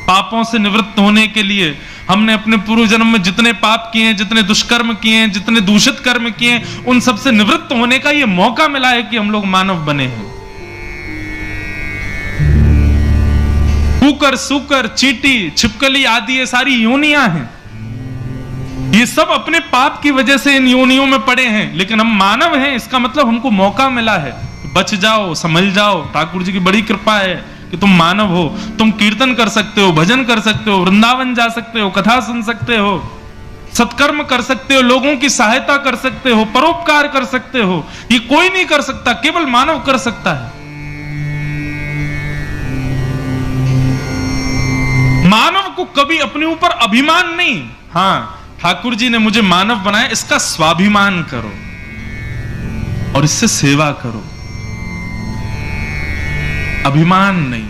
Speaker 1: पापों से निवृत्त होने के लिए। हमने अपने पूर्व जन्म में जितने पाप किए हैं, जितने दुष्कर्म किए हैं, जितने दूषित कर्म किए हैं, उन सब से निवृत्त होने का ये मौका मिला है कि हम लोग मानव बने हैं। कुकर, सूकर, चींटी, छिपकली आदि ये सारी योनियां हैं, ये सब अपने पाप की वजह से इन योनियों में पड़े हैं, लेकिन हम मानव हैं, इसका मतलब हमको मौका मिला है, बच जाओ, संभल जाओ। ठाकुर जी की बड़ी कृपा है कि तुम मानव हो, तुम कीर्तन कर सकते हो, भजन कर सकते हो, वृंदावन जा सकते हो, कथा सुन सकते हो, सत्कर्म कर सकते हो, लोगों की सहायता कर सकते हो, परोपकार कर सकते हो। ये कोई नहीं कर सकता, केवल मानव कर सकता है। मानव को कभी अपने ऊपर अभिमान नहीं। हाँ, ठाकुर जी ने मुझे मानव बनाया, इसका स्वाभिमान करो और इससे सेवा करो, अभिमान नहीं।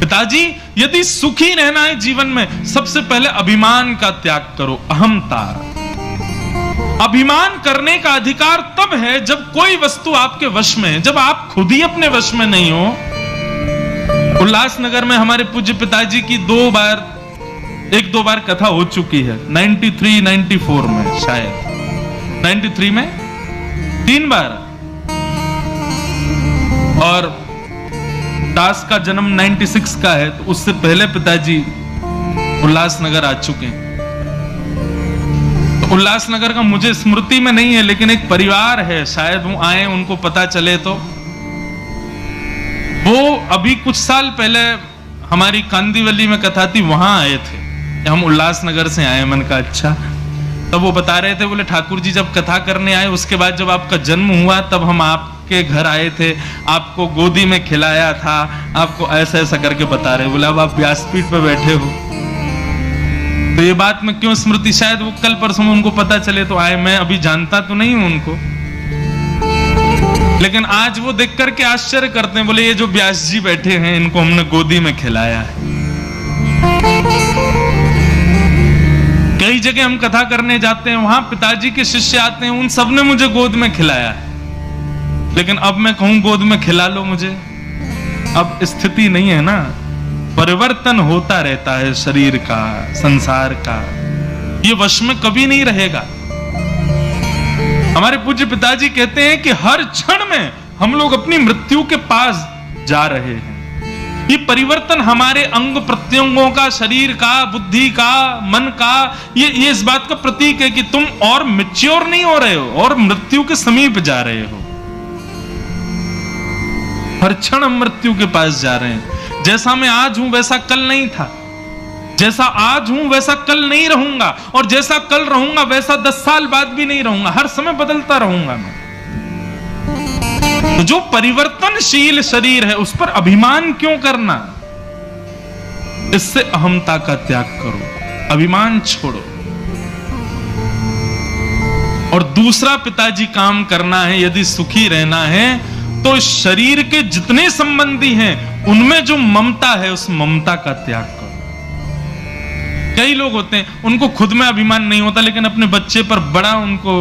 Speaker 1: पिताजी यदि सुखी रहना है जीवन में, सबसे पहले अभिमान का त्याग करो, अहंता। अभिमान करने का अधिकार तब है जब कोई वस्तु आपके वश में है, जब आप खुद ही अपने वश में नहीं हो। उल्लासनगर में हमारे पूज्य पिताजी की एक दो बार कथा हो चुकी है, 93, 94 में, शायद 93 में 3 बार, और दास का जन्म 96 का है, तो उससे पहले पिताजी उल्लासनगर आ चुके हैं। उल्लासनगर का मुझे स्मृति में नहीं है, लेकिन एक परिवार है, शायद वो आए, उनको पता चले तो। वो अभी कुछ साल पहले हमारी कांदीवली में कथा थी, वहां आए थे। हम उल्लासनगर से आए। मन का अच्छा। तब वो बता रहे थे, बोले ठाकुर जी जब कथा करने आए, उसके बाद जब आपका जन्म हुआ तब हम आपके घर आए थे, आपको गोदी में खिलाया था, आपको ऐसा ऐसा करके बता रहे। बोले अब आप व्यासपीठ पे बैठे हो तो ये बात में क्यों स्मृति, शायद वो कल परसों में उनको पता चले तो आए। मैं अभी जानता तो नहीं हूं उनको, लेकिन आज वो देख करके आश्चर्य करते हैं। बोले ये जो व्यास जी बैठे हैं, इनको हमने गोदी में खिलाया है। कई जगह हम कथा करने जाते हैं, वहां पिताजी के शिष्य आते हैं, उन सब ने मुझे गोद में खिलाया है। लेकिन अब मैं कहूं गोद में खिला लो मुझे, अब स्थिति नहीं है ना। परिवर्तन होता रहता है शरीर का, संसार का, ये वश में कभी नहीं रहेगा। हमारे पूज्य पिताजी कहते हैं कि हर क्षण में हम लोग अपनी मृत्यु के पास जा रहे हैं। ये परिवर्तन हमारे अंग प्रत्यंगों का, शरीर का, बुद्धि का, मन का, ये इस बात का प्रतीक है कि तुम और मैच्योर नहीं हो रहे हो और मृत्यु के समीप जा रहे हो। हर क्षण हम मृत्यु के पास जा रहे हैं। जैसा मैं आज हूं वैसा कल नहीं था, जैसा आज हूं वैसा कल नहीं रहूंगा, और जैसा कल रहूंगा वैसा 10 साल बाद भी नहीं रहूंगा। हर समय बदलता रहूंगा मैं। तो जो परिवर्तनशील शरीर है उस पर अभिमान क्यों करना? इससे अहंता का त्याग करो, अभिमान छोड़ो। और दूसरा पिताजी काम करना है, यदि सुखी रहना है तो शरीर के जितने संबंधी हैं उनमें जो ममता है उस ममता का त्याग करो। कई लोग होते हैं उनको खुद में अभिमान नहीं होता, लेकिन अपने बच्चे पर बड़ा उनको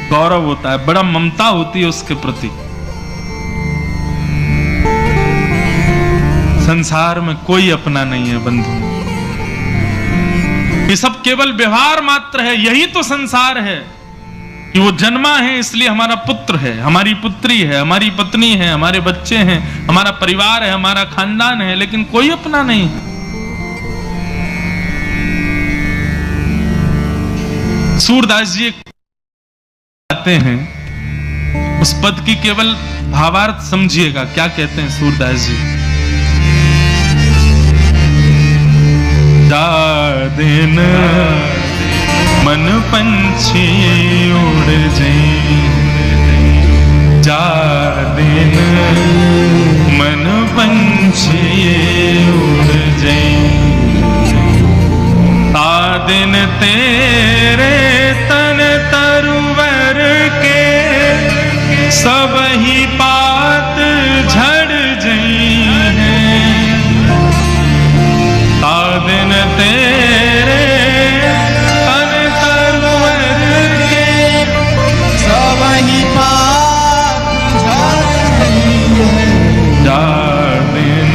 Speaker 1: गौरव होता है, बड़ा ममता होती है उसके प्रति। संसार में कोई अपना नहीं है बंधु, ये सब केवल व्यवहार मात्र है। यही तो संसार है कि वो जन्मा है इसलिए हमारा पुत्र है, हमारी पुत्री है, हमारी पत्नी है, हमारे बच्चे हैं, हमारा परिवार है, हमारा खानदान है, लेकिन कोई अपना नहीं है। सूरदास जी कहते हैं, उस पद की केवल भावार्थ समझिएगा, क्या कहते हैं सूरदास जी। जा दिन मन पंछी उड़ जाए, जा दिन मन पंछी उड़ जाए, ता दिन तेरे तन तरुवर के सब ही पात झड़ जाई हैं, ता दिन तेरे तन तरुवर के सब ही पात झड़ जाई हैं, जा दिन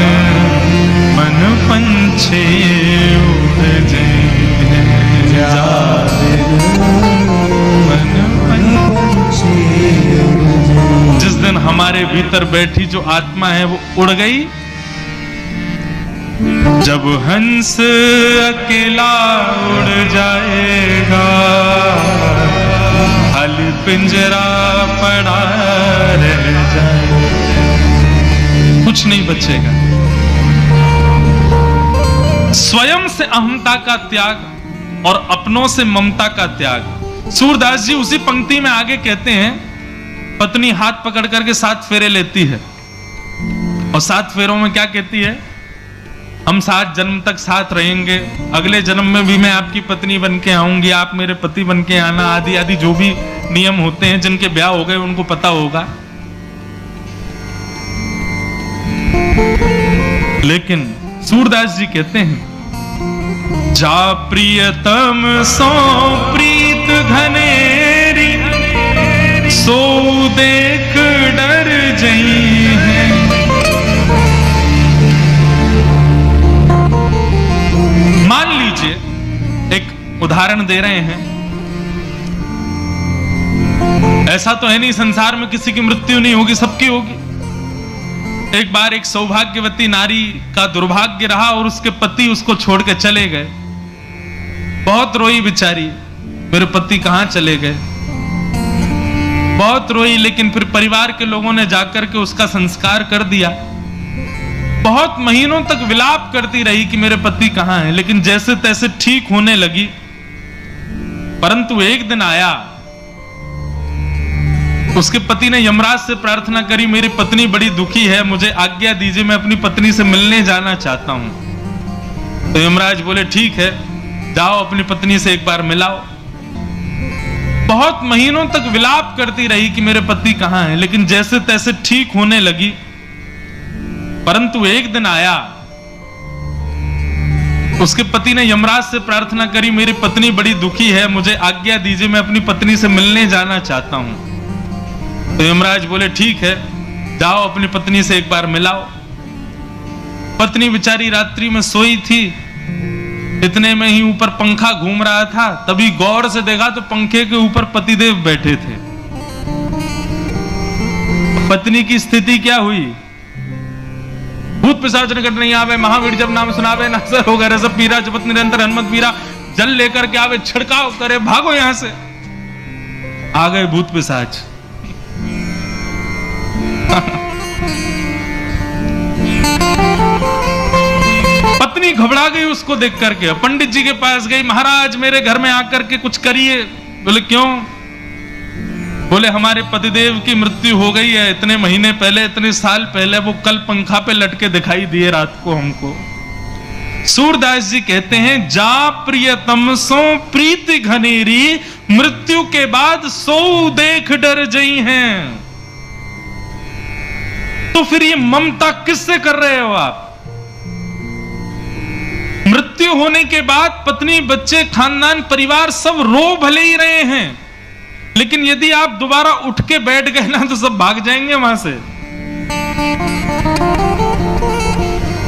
Speaker 1: मन पंछी उड़ जाए, जा दिन मन पंछी। जिस दिन हमारे भीतर बैठी जो आत्मा है वो उड़ गई, जब हंस अकेला उड़ जाएगा, खाली पिंजरा पड़ा रह जाएगा, कुछ नहीं बचेगा। स्वयं से अहंता का त्याग और अपनों से ममता का त्याग। सूरदास जी उसी पंक्ति में आगे कहते हैं, पत्नी हाथ पकड़ करके 7 फेरे लेती है, और 7 फेरों में क्या कहती है, हम 7 जन्म तक साथ रहेंगे, अगले जन्म में भी मैं आपकी पत्नी बन के आऊंगी, आप मेरे पति बन के आना, आदि आदि जो भी नियम होते हैं। जिनके ब्याह हो गए उनको पता होगा। लेकिन सूरदास जी कहते हैं, जा प्रियतम सो प्रीत घनेरी, सो देख डर जई है, मान लीजिए एक उदाहरण दे रहे हैं, ऐसा तो है नहीं संसार में किसी की मृत्यु नहीं होगी, सबकी होगी। एक बार एक सौभाग्यवती नारी का दुर्भाग्य रहा और उसके पति उसको छोड़ के चले गए। बहुत रोई बेचारी, मेरे पति कहाँ चले गए। बहुत रोई, लेकिन फिर परिवार के लोगों ने जाकर के उसका संस्कार कर दिया। बहुत महीनों तक विलाप करती रही कि मेरे पति कहाँ हैं, लेकिन जैसे तैसे ठीक होने लगी। परंतु एक दिन आया, उसके पति ने यमराज से प्रार्थना करी, मेरी पत्नी बड़ी दुखी है, मुझे आज्ञा दीजिए, मैं अपनी पत्नी से मिलने जाना चाहता हूं। तो यमराज बोले ठीक है, जाओ अपनी पत्नी से एक बार मिलाओ। बहुत महीनों तक विलाप करती रही कि मेरे पति कहाँ हैं, लेकिन जैसे तैसे ठीक होने लगी। परंतु एक दिन आया, उसके पति ने यमराज से प्रार्थना करी, मेरी पत्नी बड़ी दुखी है, मुझे आज्ञा दीजिए, मैं अपनी पत्नी से मिलने जाना चाहता हूं। तो यमराज बोले ठीक है, जाओ अपनी पत्नी से एक बार मिलाओ। पत्नी बेचारी रात्रि में सोई थी, इतने में ही ऊपर पंखा घूम रहा था, तभी गौर से देखा तो पंखे के ऊपर पतिदेव बैठे थे। पत्नी की स्थिति क्या हुई? भूत पिशाच निकट नहीं आवे, महावीर जब नाम सुनावे, नासर हो गए सब पीरा, जपत निरंतर हनुमत पीरा, जल लेकर के आवे, छिड़काव करे, भागो यहां से। आ गए भूत पिशाच। पत्नी घबरा गई उसको देख करके, पंडित जी के पास गई, महाराज मेरे घर में आकर के कुछ करिए। बोले क्यों? बोले हमारे पतिदेव की मृत्यु हो गई है, इतने महीने पहले, इतने साल पहले, वो कल पंखा पे लटके दिखाई दिए रात को हमको। सूरदास जी कहते हैं, जा प्रियतम सो प्रीति घनेरी, मृत्यु के बाद सो देख डर जई हैं। तो फिर ये ममता किससे कर रहे हो आप? मृत्यु होने के बाद पत्नी, बच्चे, खानदान, परिवार सब रो भले ही रहे हैं, लेकिन यदि आप दोबारा उठ के बैठ गए ना तो सब भाग जाएंगे वहां से,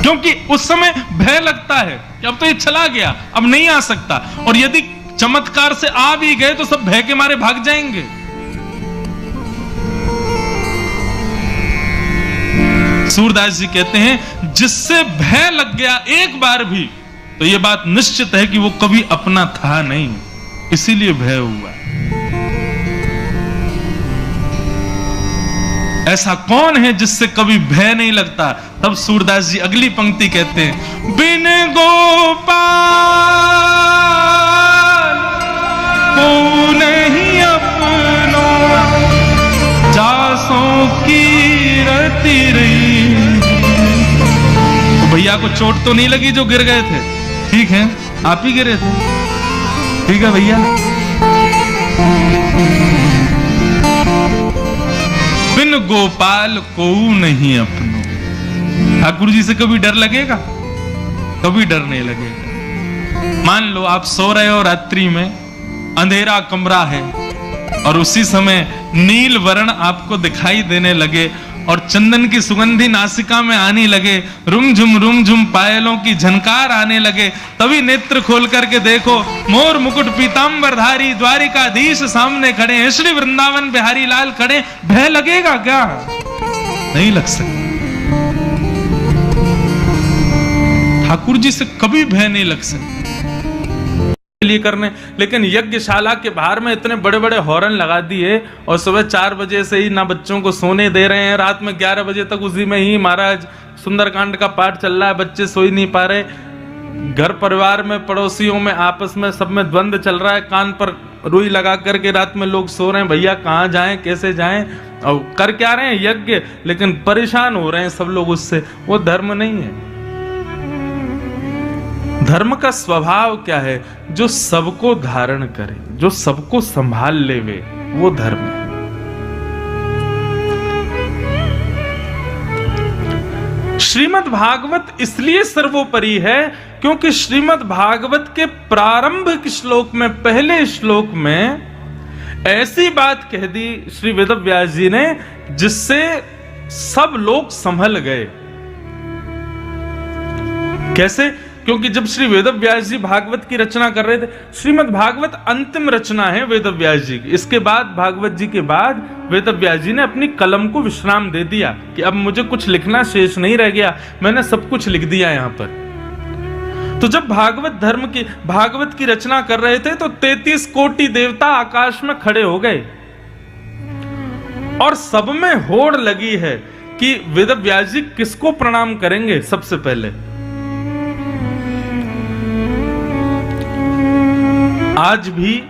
Speaker 1: क्योंकि उस समय भय लगता है कि अब तो ये चला गया, अब नहीं आ सकता। और यदि चमत्कार से आ भी गए तो सब भय के मारे भाग जाएंगे। सूरदास जी कहते हैं, जिससे भय लग गया एक बार भी, तो यह बात निश्चित है कि वो कभी अपना था नहीं, इसीलिए भय हुआ। ऐसा कौन है जिससे कभी भय नहीं लगता? तब सूरदास जी अगली पंक्ति कहते हैं, बिन गोपाल को नहीं अपनो, जासों की रति रही। तो भैया को चोट तो नहीं लगी जो गिर गए थे? ठीक है, आप ही गिरे थे, ठीक है भैया। बिन गोपाल को नहीं अपनो। ठाकुर जी से कभी डर लगेगा? कभी डर नहीं लगेगा। मान लो आप सो रहे हो रात्रि में, अंधेरा कमरा है, और उसी समय नील वर्ण आपको दिखाई देने लगे और चंदन की सुगंधी नासिका में आने लगे, रुमझुम पायलों की झनकार आने लगे, तभी नेत्र खोल करके देखो, मोर मुकुट पीतांबरधारी द्वारिकाधीश सामने खड़े हैं, श्री वृंदावन बिहारी लाल खड़े। भय लगेगा क्या? नहीं लग सकता। ठाकुर जी से कभी भय नहीं लग सकता लिए करने। लेकिन यज्ञशाला के बाहर में इतने बड़े बड़े हॉर्न लगा दिए, और सुबह 4 बजे से ही ना बच्चों को सोने दे रहे हैं, रात में 11 बजे तक उसी में ही महाराज सुंदरकांड का पाठ चल रहा है, बच्चे सो ही नहीं पा रहे। घर परिवार में, पड़ोसियों में, आपस में, सब में द्वंद्व चल रहा है, कान पर रुई लगा करके रात में लोग सो रहे हैं, भैया कहाँ जाएं, कैसे जाएं, और कर क्या रहे हैं यज्ञ, लेकिन परेशान हो रहे हैं सब लोग उससे। वो धर्म नहीं है। धर्म का स्वभाव क्या है? जो सबको धारण करे, जो सबको संभाल लेवे, वो धर्म है। श्रीमद् भागवत इसलिए सर्वोपरि है क्योंकि श्रीमद् भागवत के प्रारंभिक श्लोक में, पहले श्लोक में ऐसी बात कह दी श्री वेदव्यास जी ने जिससे सब लोग संभल गए। कैसे? क्योंकि जब श्री वेदव्यास जी भागवत की रचना कर रहे थे, श्रीमद् भागवत अंतिम रचना है वेदव्यास जी की। इसके बाद, भागवत जी के बाद, वेदव्यास जी ने अपनी कलम को विश्राम दे दिया कि अब मुझे कुछ लिखना शेष नहीं रह गया, मैंने सब कुछ लिख दिया यहां पर। तो जब भागवत की रचना कर रहे थे तो 33 कोटि देवता आकाश में खड़े हो गए और सब में होड़ लगी है कि वेद व्यास जी किसको प्रणाम करेंगे सबसे पहले। आज भी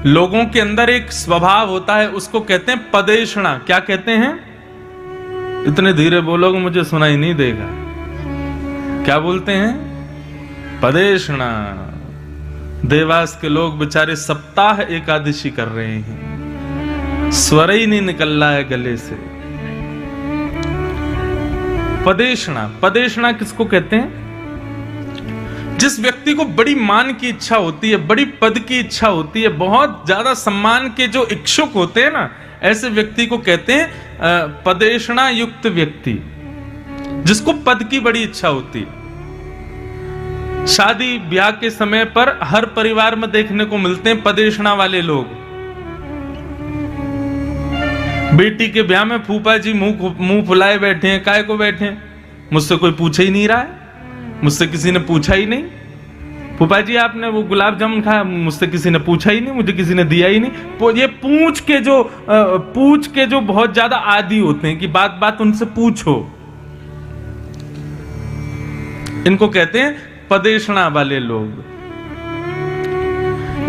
Speaker 1: लोगों के अंदर एक स्वभाव होता है, उसको कहते हैं पदेशणा। क्या कहते हैं? इतने धीरे बोलोगे मुझे सुनाई नहीं देगा। क्या बोलते हैं? पदेशणा। देवास के लोग बेचारे सप्ताह एकादशी कर रहे हैं, स्वर ही नहीं निकल रहा है गले से। पदेशणा। पदेशणा किसको कहते हैं? जिस व्यक्ति को बड़ी मान की इच्छा होती है, बड़ी पद की इच्छा होती है, बहुत ज्यादा सम्मान के जो इच्छुक होते हैं ना, ऐसे व्यक्ति को कहते हैं पदेशणा युक्त व्यक्ति, जिसको पद की बड़ी इच्छा होती है। शादी ब्याह के समय पर हर परिवार में देखने को मिलते हैं पदेशणा वाले लोग। बेटी के ब्याह में फूफा जी मुंह फुलाए बैठे हैं। काय को बैठे हैं? मुझसे कोई पूछे ही नहीं रहा है, मुझसे किसी ने पूछा ही नहीं। फूफा जी आपने वो गुलाब जामुन खाया? मुझसे किसी ने पूछा ही नहीं, मुझे किसी ने दिया ही नहीं। ये पूछ के जो बहुत ज्यादा आदी होते हैं कि बात बात उनसे पूछो, इनको कहते हैं पदेशणा वाले लोग।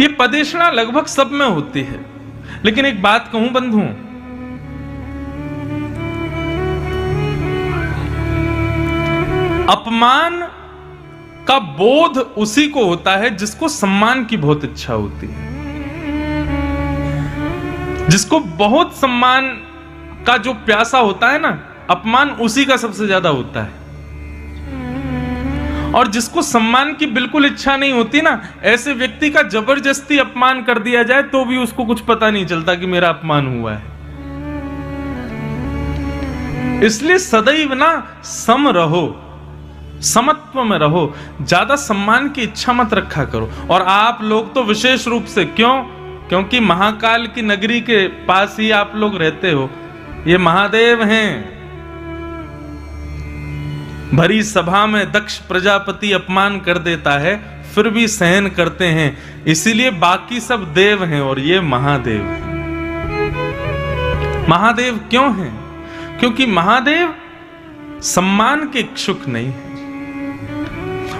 Speaker 1: ये पदेशणा लगभग सब में होती है। लेकिन एक बात कहूं बंधुओं, अपमान का बोध उसी को होता है जिसको सम्मान की बहुत इच्छा होती है, जिसको बहुत सम्मान का जो प्यासा होता है ना, अपमान उसी का सबसे ज्यादा होता है। और जिसको सम्मान की बिल्कुल इच्छा नहीं होती ना, ऐसे व्यक्ति का जबरदस्ती अपमान कर दिया जाए तो भी उसको कुछ पता नहीं चलता कि मेरा अपमान हुआ है। इसलिए सदैव ना सम रहो, समत्व में रहो, ज्यादा सम्मान की इच्छा मत रखा करो। और आप लोग तो विशेष रूप से, क्योंकि महाकाल की नगरी के पास ही आप लोग रहते हो। ये महादेव हैं। भरी सभा में दक्ष प्रजापति अपमान कर देता है, फिर भी सहन करते हैं। इसीलिए बाकी सब देव हैं और ये महादेव हैं। महादेव क्यों हैं? क्योंकि महादेव सम्मान के इच्छुक नहीं है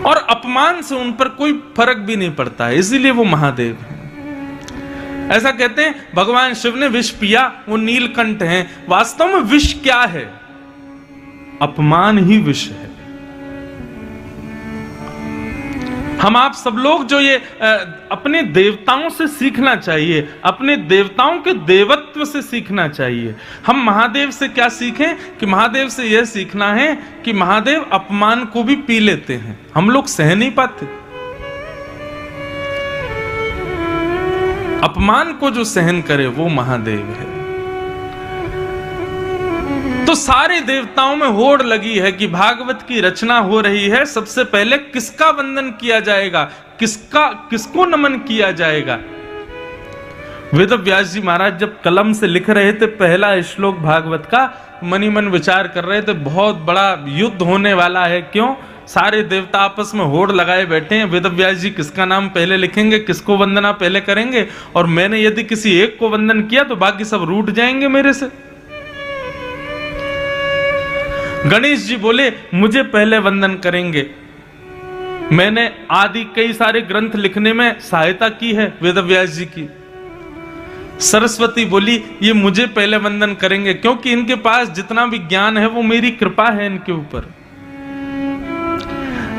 Speaker 1: और अपमान से उन पर कोई फर्क भी नहीं पड़ता है, इसीलिए वो महादेव हैं। ऐसा कहते हैं भगवान शिव ने विष पिया, वो नीलकंठ हैं। वास्तव में विष क्या है? अपमान ही विष है। हम आप सब लोग जो ये अपने देवताओं से सीखना चाहिए, अपने देवताओं के देवत्व से सीखना चाहिए। हम महादेव से क्या सीखें? कि महादेव से यह सीखना है कि महादेव अपमान को भी पी लेते हैं, हम लोग सह नहीं पाते। अपमान को जो सहन करे वो महादेव है। तो सारे देवताओं में होड़ लगी है कि भागवत की रचना हो रही है, सबसे पहले किसका वंदन किया जाएगा, किसको नमन किया जाएगा। वेद व्यास जी महाराज जब कलम से लिख रहे थे पहला श्लोक भागवत का, मनी मन विचार कर रहे थे बहुत बड़ा युद्ध होने वाला है। क्यों? सारे देवता आपस में होड़ लगाए बैठे हैं, वेद व्यास जी किसका नाम पहले लिखेंगे, किसको वंदना पहले करेंगे, और मैंने यदि किसी एक को वंदन किया तो बाकी सब रूठ जाएंगे मेरे से। गणेश जी बोले मुझे पहले वंदन करेंगे, मैंने आदि कई सारे ग्रंथ लिखने में सहायता की है वेद व्यास जी की। सरस्वती बोली ये मुझे पहले वंदन करेंगे क्योंकि इनके पास जितना भी ज्ञान है वो मेरी कृपा है इनके ऊपर।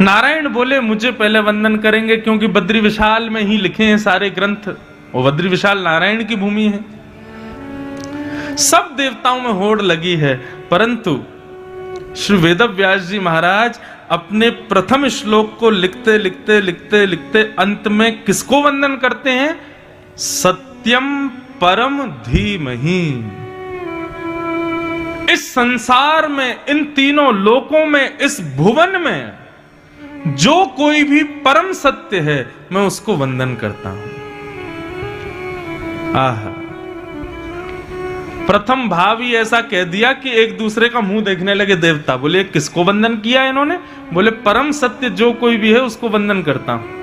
Speaker 1: नारायण बोले मुझे पहले वंदन करेंगे क्योंकि बद्री विशाल में ही लिखे हैं सारे ग्रंथ, और बद्री विशाल नारायण की भूमि है। सब देवताओं में होड़ लगी है, परंतु श्री वेद व्यास जी महाराज अपने प्रथम श्लोक को लिखते लिखते लिखते लिखते अंत में किसको वंदन करते हैं? सत्यम परम धीमहि। इस संसार में, इन तीनों लोकों में, इस भुवन में जो कोई भी परम सत्य है मैं उसको वंदन करता हूं। आहा, प्रथम भाव ही ऐसा कह दिया कि एक दूसरे का मुंह देखने लगे देवता। बोले किसको वंदन किया इन्होंने? बोले परम सत्य जो कोई भी है उसको वंदन करता हूं।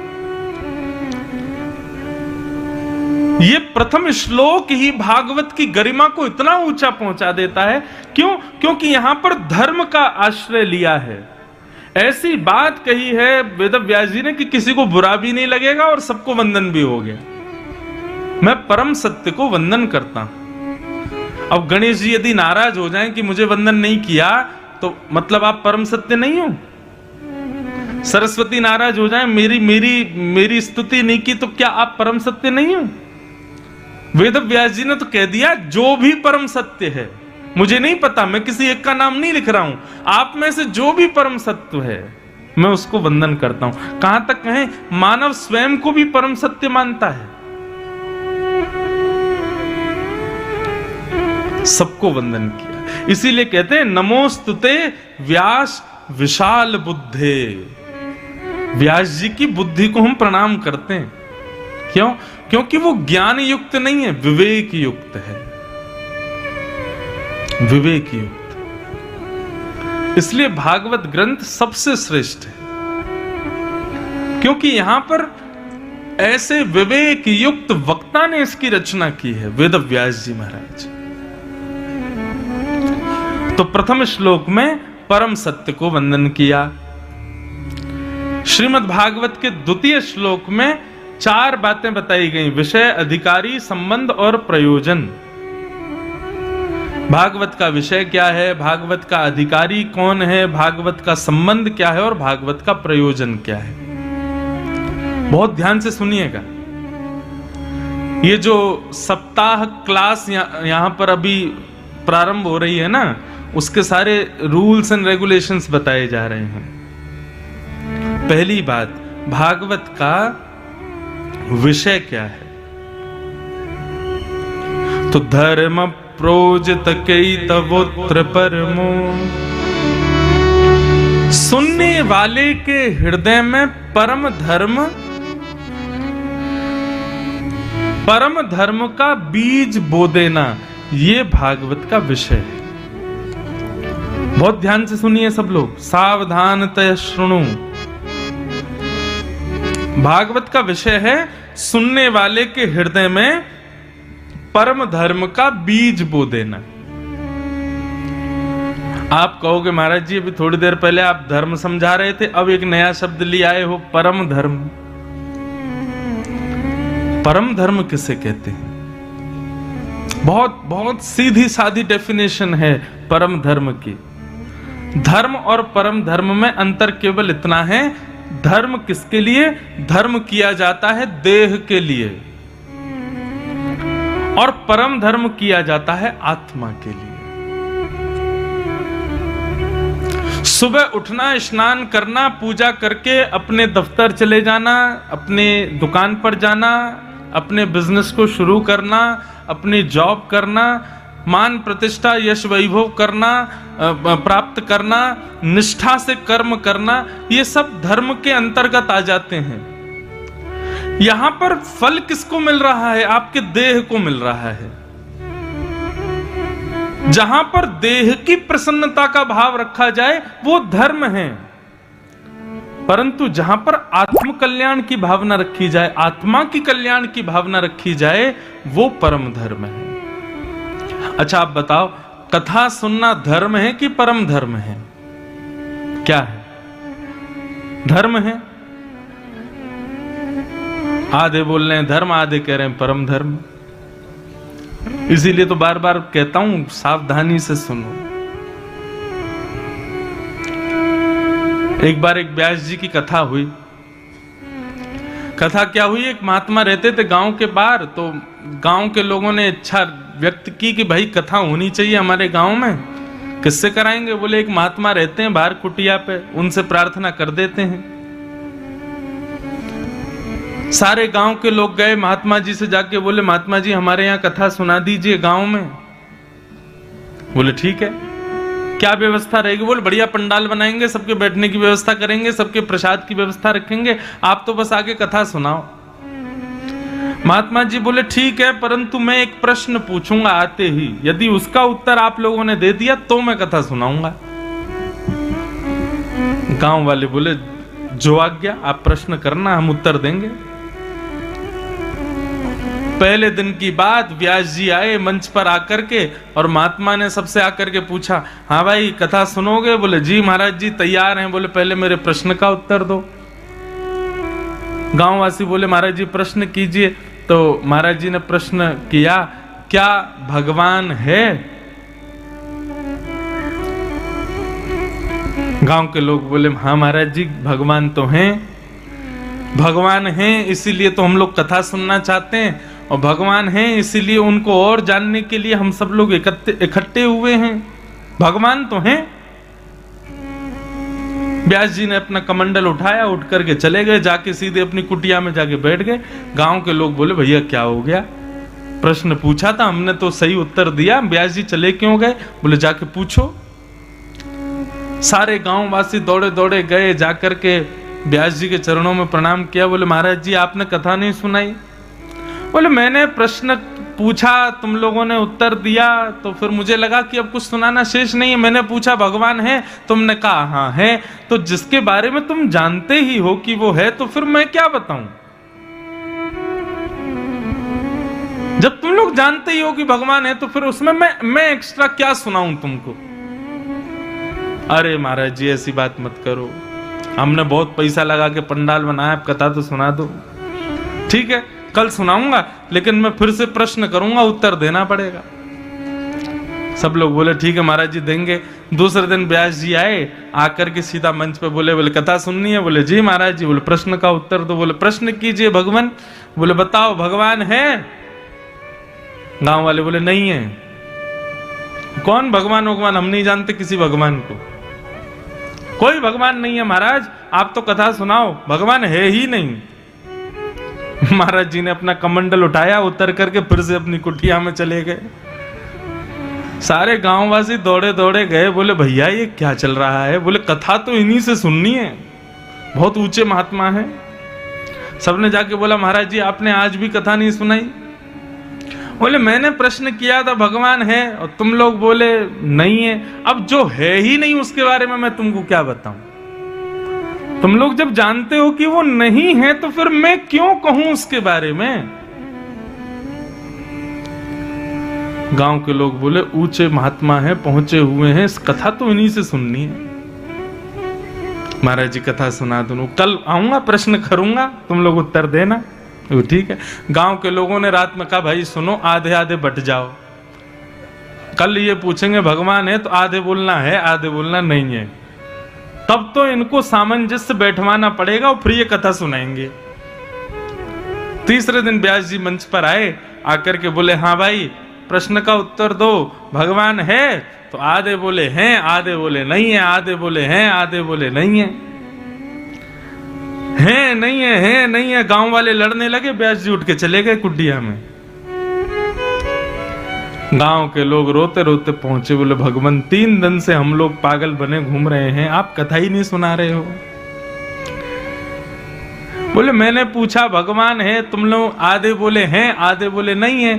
Speaker 1: ये प्रथम श्लोक ही भागवत की गरिमा को इतना ऊंचा पहुंचा देता है। क्यों? क्योंकि यहां पर धर्म का आश्रय लिया है। ऐसी बात कही है वेदव्यास जी ने कि किसी को बुरा भी नहीं लगेगा और सबको वंदन भी हो गया। मैं परम सत्य को वंदन करता हूं। अब गणेश जी यदि नाराज हो जाएं कि मुझे वंदन नहीं किया, तो मतलब आप परम सत्य नहीं हो। सरस्वती नाराज हो जाएं मेरी स्तुति नहीं की, तो क्या आप परम सत्य नहीं हो? वेदव्यास जी ने तो कह दिया जो भी परम सत्य है। मुझे नहीं पता, मैं किसी एक का नाम नहीं लिख रहा हूं, आप में से जो भी परम सत्य है मैं उसको वंदन करता हूं। कहां तक कहें, मानव स्वयं को भी परम सत्य मानता है। सबको वंदन किया, इसीलिए कहते हैं नमोस्तुते व्यास विशाल बुद्धे। व्यास जी की बुद्धि को हम प्रणाम करते हैं। क्यों? क्योंकि वो ज्ञान युक्त नहीं है, विवेक युक्त है। विवेक युक्त, इसलिए भागवत ग्रंथ सबसे श्रेष्ठ है। क्योंकि यहां पर ऐसे विवेक युक्त वक्ता ने इसकी रचना की है, वेदव्यास जी महाराज। तो प्रथम श्लोक में परम सत्य को वंदन किया। श्रीमद् भागवत के द्वितीय श्लोक में 4 बातें बताई गई: विषय, अधिकारी, संबंध और प्रयोजन। भागवत का विषय क्या है, भागवत का अधिकारी कौन है, भागवत का संबंध क्या है और भागवत का प्रयोजन क्या है। बहुत ध्यान से सुनिएगा। ये जो सप्ताह क्लास यहां पर अभी प्रारंभ हो रही है ना, उसके सारे रूल्स एंड रेगुलेशंस बताए जा रहे हैं। पहली बात, भागवत का विषय क्या है? तो धर्म प्रोजित कैतवोत्र परमो। सुनने वाले के हृदय में परम धर्म का बीज बो देना, ये भागवत का विषय है। बहुत ध्यान से सुनिए सब लोग, सावधानतया श्रुणु। भागवत का विषय है सुनने वाले के हृदय में परम धर्म का बीज बो देना। आप कहोगे महाराज जी अभी थोड़ी देर पहले आप धर्म समझा रहे थे, अब एक नया शब्द ले आए हो, परम धर्म। परम धर्म किसे कहते हैं? बहुत बहुत सीधी सादी डेफिनेशन है परम धर्म की। धर्म और परम धर्म में अंतर केवल इतना है, धर्म किसके लिए? धर्म किया जाता है देह के लिए, और परम धर्म किया जाता है आत्मा के लिए। सुबह उठना, स्नान करना, पूजा करके अपने दफ्तर चले जाना, अपने दुकान पर जाना, अपने बिजनेस को शुरू करना, अपनी जॉब करना, मान प्रतिष्ठा यश वैभव करना, प्राप्त करना, निष्ठा से कर्म करना, ये सब धर्म के अंतर्गत आ जाते हैं। यहां पर फल किसको मिल रहा है? आपके देह को मिल रहा है। जहां पर देह की प्रसन्नता का भाव रखा जाए वो धर्म है, परंतु जहां पर आत्म कल्याण की भावना रखी जाए, आत्मा की कल्याण की भावना रखी जाए, वो परम धर्म है। अच्छा आप बताओ, कथा सुनना धर्म है कि परम धर्म है? क्या है? धर्म है। आधे बोल रहे हैं धर्म, आधे कह रहे हैं परम धर्म। इसीलिए तो बार बार कहता हूं सावधानी से सुनो। एक बार एक व्यास जी की कथा हुई। कथा क्या हुई? एक महात्मा रहते थे गांव के बाहर, तो गांव के लोगों ने इच्छा व्यक्त की कि भाई कथा होनी चाहिए हमारे गांव में। किससे कराएंगे? बोले एक महात्मा रहते हैं बाहर कुटिया पे, उनसे प्रार्थना कर देते हैं। सारे गांव के लोग गए महात्मा जी से जाके, बोले महात्मा जी हमारे यहाँ कथा सुना दीजिए गांव में। बोले ठीक है, क्या व्यवस्था रहेगी? बोले बढ़िया पंडाल बनाएंगे, सबके बैठने की व्यवस्था करेंगे, सबके प्रसाद की व्यवस्था रखेंगे, आप तो बस आके कथा सुनाओ। महात्मा जी बोले ठीक है, परंतु मैं एक प्रश्न पूछूंगा आते ही, यदि उसका उत्तर आप लोगों ने दे दिया तो मैं कथा सुनाऊंगा। गांव वाले बोले जो आज्ञा, आप प्रश्न करना, हम उत्तर देंगे। पहले दिन की बात, व्यास जी आए मंच पर आकर के और महात्मा ने सबसे आकर के पूछा, हाँ भाई कथा सुनोगे? बोले जी महाराज जी तैयार हैं। बोले पहले मेरे प्रश्न का उत्तर दो। गांववासी बोले महाराज जी प्रश्न कीजिए। तो महाराज जी ने प्रश्न किया, क्या भगवान है? गांव के लोग बोले हाँ महाराज जी भगवान तो हैं, भगवान हैं इसीलिए तो हम लोग कथा सुनना चाहते हैं, और भगवान हैं इसीलिए उनको और जानने के लिए हम सब लोग इकट्ठे हुए हैं। भगवान तो हैं। व्यास जी ने अपना कमंडल उठाया, उठ करके चले गए, जाके सीधे अपनी कुटिया में जाके बैठ गए। गांव के लोग बोले भैया क्या हो गया? प्रश्न पूछा था हमने तो सही उत्तर दिया, व्यास जी चले क्यों गए? बोले जाके पूछो। सारे गांववासी दौड़े दौड़े गए, जाकर के व्यास जी के चरणों में प्रणाम किया। बोले महाराज जी आपने कथा नहीं सुनाई। बोले मैंने प्रश्न पूछा, तुम लोगों ने उत्तर दिया, तो फिर मुझे लगा कि अब कुछ सुनाना शेष नहीं है। मैंने पूछा भगवान है, तुमने कहा हाँ है, तो जिसके बारे में तुम जानते ही हो कि वो है, तो फिर मैं क्या बताऊं? जब तुम लोग जानते ही हो कि भगवान है, तो फिर उसमें मैं एक्स्ट्रा क्या सुनाऊं तुमको? अरे महाराज जी ऐसी बात मत करो, हमने बहुत पैसा लगा के पंडाल बनाया, कथा तो सुना दो। ठीक है कल सुनाऊंगा, लेकिन मैं फिर से प्रश्न करूंगा, उत्तर देना पड़ेगा। सब लोग बोले ठीक है महाराज जी देंगे। दूसरे दिन व्यास जी आए, आकर के सीधा मंच पे बोले कथा सुननी है? बोले जी महाराज जी। बोले प्रश्न का उत्तर दो। बोले प्रश्न कीजिए भगवान। बोले बताओ भगवान है? गांव वाले बोले नहीं है। कौन भगवान? भगवान हम नहीं जानते किसी भगवान को, कोई भगवान नहीं है महाराज, आप तो कथा सुनाओ, भगवान है ही नहीं। महाराज जी ने अपना कमंडल उठाया, उतर करके फिर से अपनी कुटिया में चले गए। सारे गांववासी दौड़े दौड़े गए, बोले भैया ये क्या चल रहा है? बोले कथा तो इन्हीं से सुननी है, बहुत ऊंचे महात्मा है। सबने जाके बोला महाराज जी आपने आज भी कथा नहीं सुनाई। बोले मैंने प्रश्न किया था भगवान है, और तुम लोग बोले नहीं है। अब जो है ही नहीं उसके बारे में मैं तुमको क्या बताऊं? तुम लोग जब जानते हो कि वो नहीं है, तो फिर मैं क्यों कहूं उसके बारे में? गांव के लोग बोले ऊंचे महात्मा है, पहुंचे हुए हैं, इस कथा तो इन्हीं से सुननी है। महाराज जी कथा सुना दूं, कल आऊंगा प्रश्न करूंगा, तुम लोग उत्तर देना। वो ठीक है। गांव के लोगों ने रात में कहा भाई सुनो, आधे आधे बट जाओ, कल ये पूछेंगे भगवान है तो आधे बोलना है, आधे बोलना नहीं है। तब तो इनको सामंजस्य बैठवाना पड़ेगा और फिर ये कथा सुनाएंगे। तीसरे दिन व्यास जी मंच पर आए, आकर के बोले हाँ भाई प्रश्न का उत्तर दो, भगवान है? तो आधे बोले हैं, आधे बोले नहीं है, आधे बोले हैं, आधे बोले नहीं है। है नहीं है, है नहीं है, गांव वाले लड़ने लगे। व्यास जी उठ के चले गए कुटिया में। गांव के लोग रोते रोते पहुंचे, बोले भगवान 3 दिन से हम लोग पागल बने घूम रहे हैं, आप कथा ही नहीं सुना रहे हो। बोले मैंने पूछा भगवान है, तुम लोग आधे बोले हैं, आधे बोले नहीं है।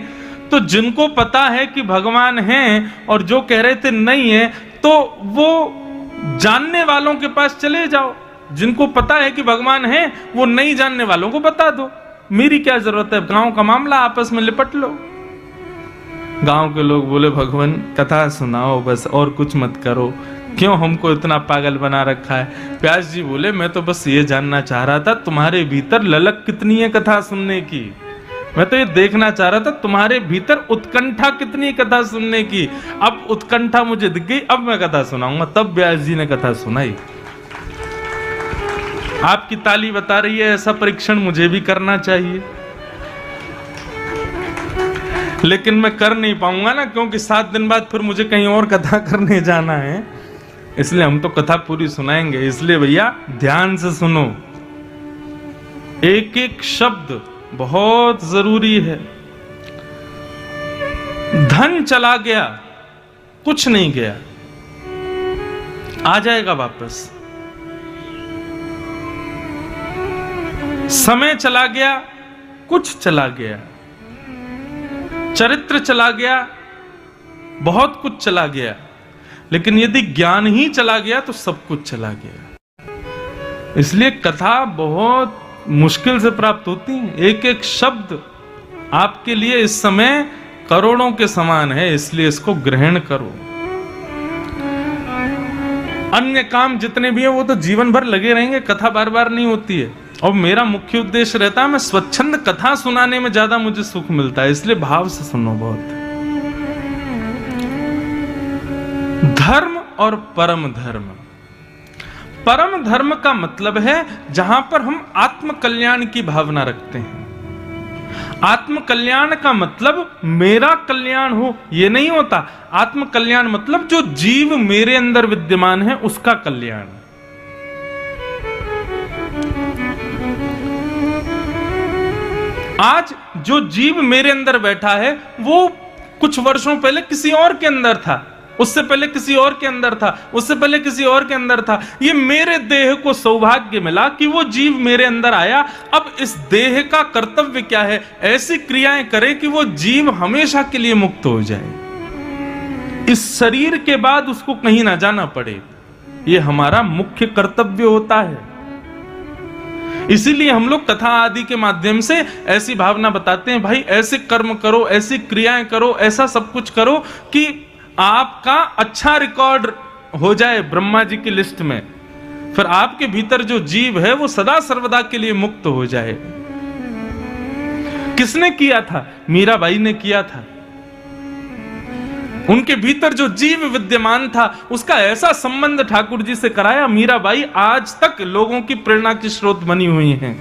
Speaker 1: तो जिनको पता है कि भगवान है और जो कह रहे थे नहीं है, तो वो जानने वालों के पास चले जाओ। जिनको पता है कि भगवान है वो नहीं जानने वालों को बता दो, मेरी क्या जरूरत है? गांव का मामला आपस में लिपट लो। गांव के लोग बोले भगवान कथा सुनाओ बस, और कुछ मत करो, क्यों हमको इतना पागल बना रखा है? व्यास जी बोले मैं तो बस ये जानना चाह रहा था तुम्हारे भीतर ललक कितनी है कथा सुनने की। मैं तो ये देखना चाह रहा था तुम्हारे भीतर उत्कंठा कितनी है कथा सुनने की। अब उत्कंठा मुझे दिख गई, अब मैं कथा सुनाऊंगा। तब व्यास जी ने कथा सुनाई। आपकी ताली बता रही है ऐसा परीक्षण मुझे भी करना चाहिए, लेकिन मैं कर नहीं पाऊंगा ना, क्योंकि 7 दिन बाद फिर मुझे कहीं और कथा करने जाना है। इसलिए हम तो कथा पूरी सुनाएंगे। इसलिए भैया ध्यान से सुनो, एक एक शब्द बहुत जरूरी है। धन चला गया, कुछ नहीं गया, आ जाएगा वापस। समय चला गया, कुछ चला गया, चरित्र चला गया, बहुत कुछ चला गया, लेकिन यदि ज्ञान ही चला गया तो सब कुछ चला गया। इसलिए कथा बहुत मुश्किल से प्राप्त होती है। एक एक शब्द आपके लिए इस समय करोड़ों के समान है, इसलिए इसको ग्रहण करो। अन्य काम जितने भी हैं वो तो जीवन भर लगे रहेंगे, कथा बार बार नहीं होती है। और मेरा मुख्य उद्देश्य रहता है, मैं स्वच्छंद कथा सुनाने में ज्यादा मुझे सुख मिलता है, इसलिए भाव से सुनो बहुत। धर्म और परम धर्म। परम धर्म का मतलब है जहां पर हम आत्म कल्याण की भावना रखते हैं। आत्म कल्याण का मतलब मेरा कल्याण हो ये नहीं होता। आत्म कल्याण मतलब जो जीव मेरे अंदर विद्यमान है उसका कल्याण। आज जो जीव मेरे अंदर बैठा है वो कुछ वर्षों पहले किसी और के अंदर था, उससे पहले किसी और के अंदर था, उससे पहले किसी और के अंदर था। ये मेरे देह को सौभाग्य मिला कि वो जीव मेरे अंदर आया। अब इस देह का कर्तव्य क्या है? ऐसी क्रियाएं करे कि वो जीव हमेशा के लिए मुक्त हो जाए, इस शरीर के बाद उसको कहीं ना जाना पड़े। ये हमारा मुख्य कर्तव्य होता है। इसीलिए हम लोग कथा आदि के माध्यम से ऐसी भावना बताते हैं, भाई ऐसे कर्म करो, ऐसी क्रियाएं करो, ऐसा सब कुछ करो कि आपका अच्छा रिकॉर्ड हो जाए ब्रह्मा जी की लिस्ट में। फिर आपके भीतर जो जीव है वो सदा सर्वदा के लिए मुक्त हो जाए। किसने किया था? मीराबाई ने किया था। उनके भीतर जो जीव विद्यमान था उसका ऐसा संबंध ठाकुर जी से कराया, मीराबाई आज तक लोगों की प्रेरणा की स्रोत बनी हुई हैं।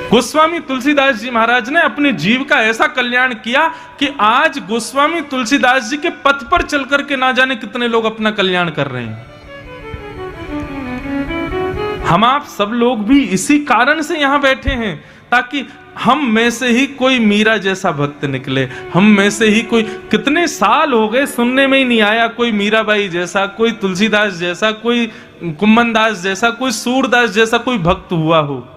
Speaker 1: गोस्वामी तुलसीदास जी महाराज ने अपने जीव का ऐसा कल्याण किया कि आज गोस्वामी तुलसीदास जी के पथ पर चलकर के ना जाने कितने लोग अपना कल्याण कर रहे हैं। हम आप सब लोग भी इसी कारण से यहां बैठे हैं, ताकि हम में से ही कोई मीरा जैसा भक्त निकले। हम में से ही कोई, कितने साल हो गए सुनने में ही नहीं आया कोई मीराबाई जैसा, कोई तुलसीदास जैसा, कोई कुम्मनदास जैसा, कोई सूरदास जैसा कोई भक्त हुआ हो।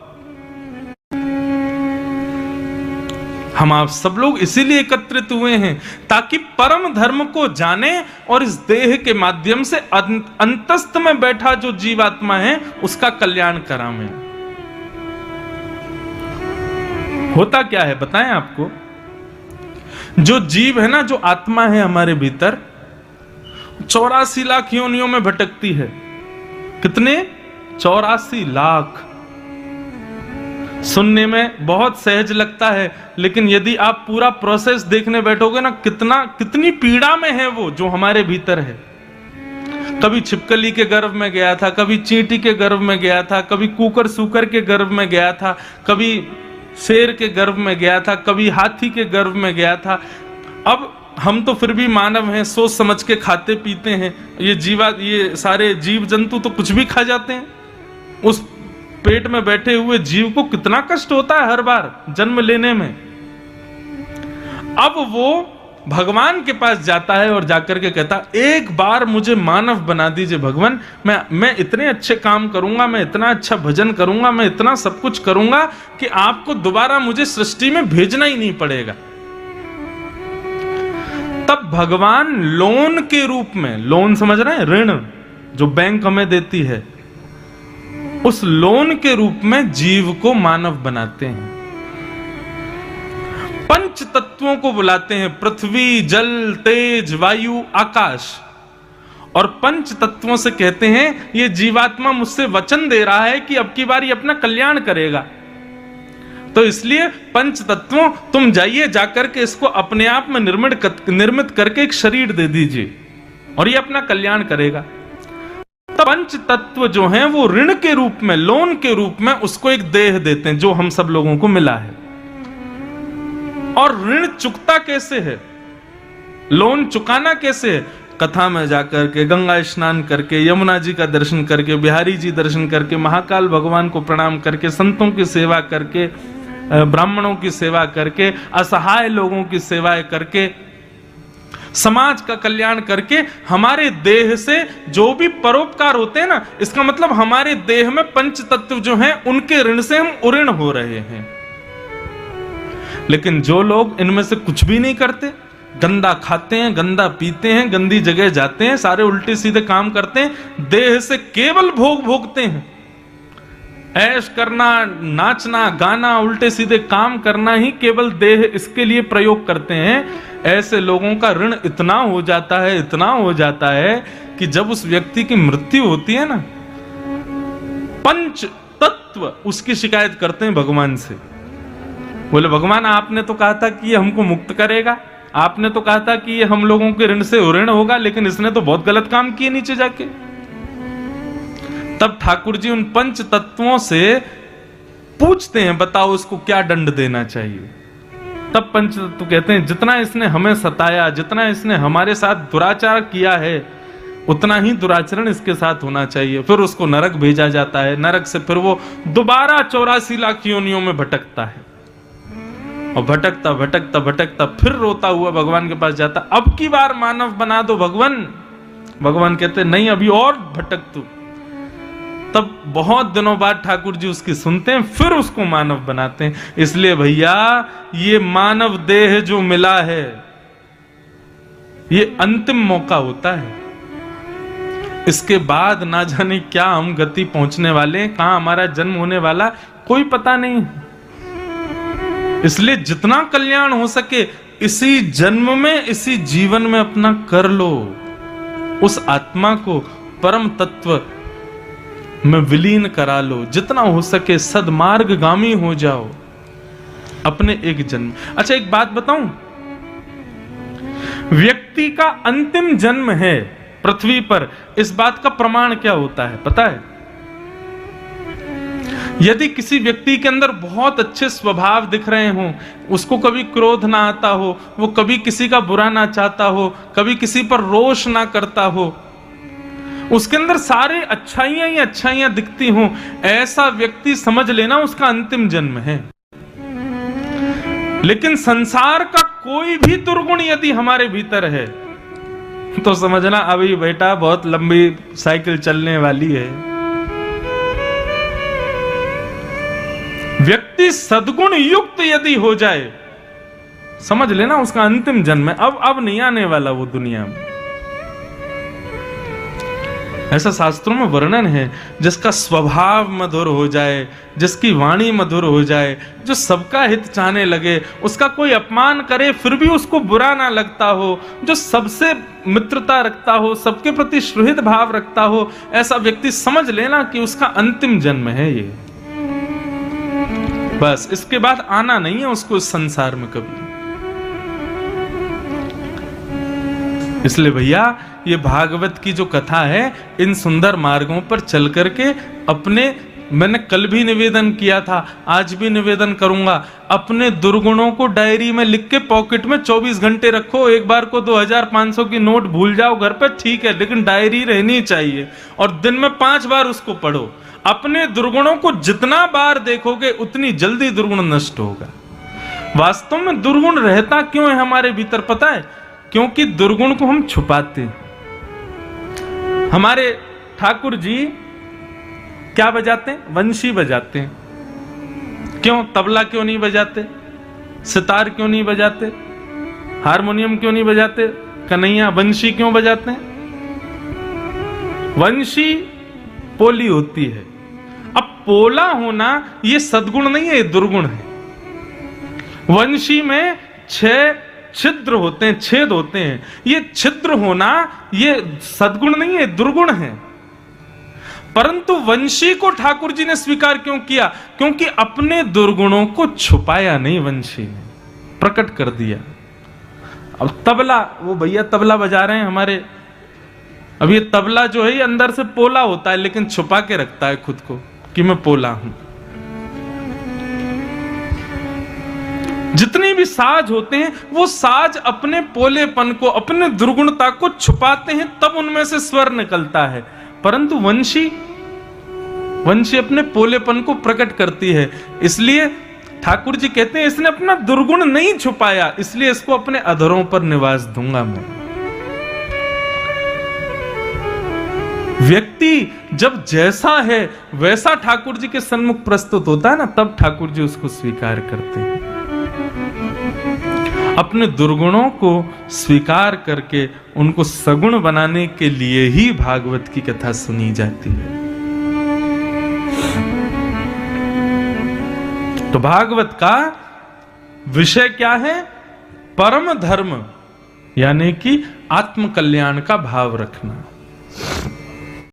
Speaker 1: हम आप सब लोग इसीलिए एकत्रित हुए हैं ताकि परम धर्म को जाने और इस देह के माध्यम से अंतस्थ में बैठा जो जीवात्मा है उसका कल्याण करावें। होता क्या है बताएं आपको? जो जीव है ना, जो आत्मा है हमारे भीतर, 84 लाख योनियों में भटकती है। कितने? 84 लाख। सुनने में बहुत सहज लगता है, लेकिन यदि आप पूरा प्रोसेस देखने बैठोगे ना, कितनी पीड़ा में है वो जो हमारे भीतर है। कभी छिपकली के गर्भ में गया था, कभी चींटी के गर्भ में गया था, कभी कुकर सूकर के गर्भ में गया था, कभी शेर के गर्भ में गया था, कभी हाथी के गर्भ में गया था। अब हम तो फिर भी मानव हैं, सोच समझ के खाते पीते हैं। ये सारे जीव जंतु तो कुछ भी खा जाते हैं। उस पेट में बैठे हुए जीव को कितना कष्ट होता है हर बार जन्म लेने में। अब वो भगवान के पास जाता है और जाकर के कहता, एक बार मुझे मानव बना दीजिए भगवान, मैं इतने अच्छे काम करूंगा, मैं इतना अच्छा भजन करूंगा, मैं इतना सब कुछ करूंगा कि आपको दोबारा मुझे सृष्टि में भेजना ही नहीं पड़ेगा। तब भगवान लोन के रूप में, लोन समझ रहे हैं, ऋण जो बैंक हमें देती है, उस लोन के रूप में जीव को मानव बनाते हैं। पंच तत्वों को बुलाते हैं, पृथ्वी, जल, तेज, वायु, आकाश। और पंच तत्वों से कहते हैं ये जीवात्मा मुझसे वचन दे रहा है कि अब की बार ये अपना कल्याण करेगा, तो इसलिए पंच तत्वों तुम जाइए, जाकर के इसको अपने आप में निर्मित करके एक शरीर दे दीजिए और ये अपना कल्याण करेगा। पंच तत्व जो हैं वो ऋण के रूप में, लोन के रूप में उसको एक देह देते हैं जो हम सब लोगों को मिला है। और ऋण चुकता कैसे है, लोन चुकाना कैसे है? कथा में जाकर के, गंगा स्नान करके, यमुना जी का दर्शन करके, बिहारी जी दर्शन करके, महाकाल भगवान को प्रणाम करके, संतों की सेवा करके, ब्राह्मणों की सेवा करके, असहाय लोगों की सेवाएं करके, समाज का कल्याण करके हमारे देह से जो भी परोपकार होते हैं ना, इसका मतलब हमारे देह में पंच तत्व जो हैं उनके ऋण से हम उऋण हो रहे हैं। लेकिन जो लोग इनमें से कुछ भी नहीं करते, गंदा खाते हैं, गंदा पीते हैं, गंदी जगह जाते हैं, सारे उल्टे सीधे काम करते हैं, देह से केवल भोग भोगते हैं, ऐश करना, नाचना गाना, उल्टे सीधे काम करना ही केवल देह इसके लिए प्रयोग करते हैं, ऐसे लोगों का ऋण इतना हो जाता है, इतना हो जाता है कि जब उस व्यक्ति की मृत्यु होती है ना, पंच तत्व उसकी शिकायत करते हैं भगवान से। बोले भगवान आपने तो कहा था कि ये हमको मुक्त करेगा, आपने तो कहा था कि ये हम लोगों के ऋण से उऋण होगा, लेकिन इसने तो बहुत गलत काम किए नीचे जाके। तब ठाकुर जी उन पंच तत्वों से पूछते हैं, बताओ इसको क्या दंड देना चाहिए। तब पंच तत्व कहते हैं जितना इसने हमें सताया, जितना इसने हमारे साथ दुराचार किया है, उतना ही दुराचरण इसके साथ होना चाहिए। फिर उसको नरक भेजा जाता है, नरक से फिर वो दोबारा 84 लाख योनियों में भटकता है, और भटकता भटकता भटकता फिर रोता हुआ भगवान के पास जाता, अब की बार मानव बना दो भगवान। भगवान कहते नहीं, अभी और भटक तू। तब बहुत दिनों बाद ठाकुर जी उसकी सुनते हैं, फिर उसको मानव बनाते हैं। इसलिए भैया ये मानव देह जो मिला है, ये अंतिम मौका होता है। इसके बाद ना जाने क्या हम गति पहुंचने वाले, कहां हमारा जन्म होने वाला, कोई पता नहीं। इसलिए जितना कल्याण हो सके इसी जन्म में, इसी जीवन में अपना कर लो। उस आत्मा को परम तत्व में विलीन करा लो, जितना हो सके सदमार्गगामी हो जाओ अपने एक जन्म। अच्छा एक बात बताऊं, व्यक्ति का अंतिम जन्म है पृथ्वी पर, इस बात का प्रमाण क्या होता है पता है? यदि किसी व्यक्ति के अंदर बहुत अच्छे स्वभाव दिख रहे हों, उसको कभी क्रोध ना आता हो, वो कभी किसी का बुरा ना चाहता हो, कभी किसी पर रोष ना करता हो, उसके अंदर सारे अच्छाइयां ही अच्छाइयां दिखती हों, ऐसा व्यक्ति समझ लेना उसका अंतिम जन्म है। लेकिन संसार का कोई भी दुर्गुण यदि हमारे भीतर है तो समझना अभी बेटा बहुत लंबी साइकिल चलने वाली है। व्यक्ति सद्गुण युक्त यदि हो जाए, समझ लेना उसका अंतिम जन्म है, अब नहीं आने वाला वो दुनिया में। ऐसा शास्त्रों में वर्णन है, जिसका स्वभाव मधुर हो जाए, जिसकी वाणी मधुर हो जाए, जो सबका हित चाहने लगे, उसका कोई अपमान करे फिर भी उसको बुरा ना लगता हो, जो सबसे मित्रता रखता हो, सबके प्रति सुहृद भाव रखता हो, ऐसा व्यक्ति समझ लेना कि उसका अंतिम जन्म है ये। बस इसके बाद आना नहीं है उसको इस संसार में कभी। इसलिए भैया ये भागवत की जो कथा है, इन सुंदर मार्गों पर चल करके अपने, मैंने कल भी निवेदन किया था, आज भी निवेदन करूंगा, अपने दुर्गुणों को डायरी में लिख के पॉकेट में 24 घंटे रखो। एक बार को 2500 की नोट भूल जाओ घर पे ठीक है, लेकिन डायरी रहनी चाहिए, और दिन में 5 बार उसको पढ़ो। अपने दुर्गुणों को जितना बार देखोगे उतनी जल्दी दुर्गुण नष्ट होगा। वास्तव में दुर्गुण रहता क्यों है हमारे भीतर पता है? क्योंकि दुर्गुण को हम छुपाते हैं। हमारे ठाकुर जी क्या बजाते हैं? वंशी बजाते हैं। क्यों? तबला क्यों नहीं बजाते? सितार क्यों नहीं बजाते? हारमोनियम क्यों नहीं बजाते? कन्हैया वंशी क्यों बजाते हैं? वंशी पोली होती है। अब पोला होना ये सद्गुण नहीं है, ये दुर्गुण है। वंशी में 6 छिद्र होते हैं, छेद होते हैं, ये छिद्र होना ये सद्गुण नहीं है, दुर्गुण है। परंतु वंशी को ठाकुर जी ने स्वीकार क्यों किया? क्योंकि अपने दुर्गुणों को छुपाया नहीं, वंशी ने प्रकट कर दिया। अब तबला, वो भैया तबला बजा रहे हैं हमारे, अब ये तबला जो है ये अंदर से पोला होता है, लेकिन छुपा के रखता है खुद को कि मैं पोला हूं। जितने भी साज होते हैं वो साज अपने पोलेपन को, अपने दुर्गुणता को छुपाते हैं, तब उनमें से स्वर निकलता है। परंतु वंशी अपने पोलेपन को प्रकट करती है। इसलिए ठाकुर जी कहते हैं इसने अपना दुर्गुण नहीं छुपाया, इसलिए इसको अपने अधरों पर निवास दूंगा मैं। व्यक्ति जब जैसा है वैसा ठाकुर जी के सन्मुख प्रस्तुत होता है ना, तब ठाकुर जी उसको स्वीकार करते हैं। अपने दुर्गुणों को स्वीकार करके उनको सगुण बनाने के लिए ही भागवत की कथा सुनी जाती है। तो भागवत का विषय क्या है? परम धर्म, यानी कि आत्म कल्याण का भाव रखना।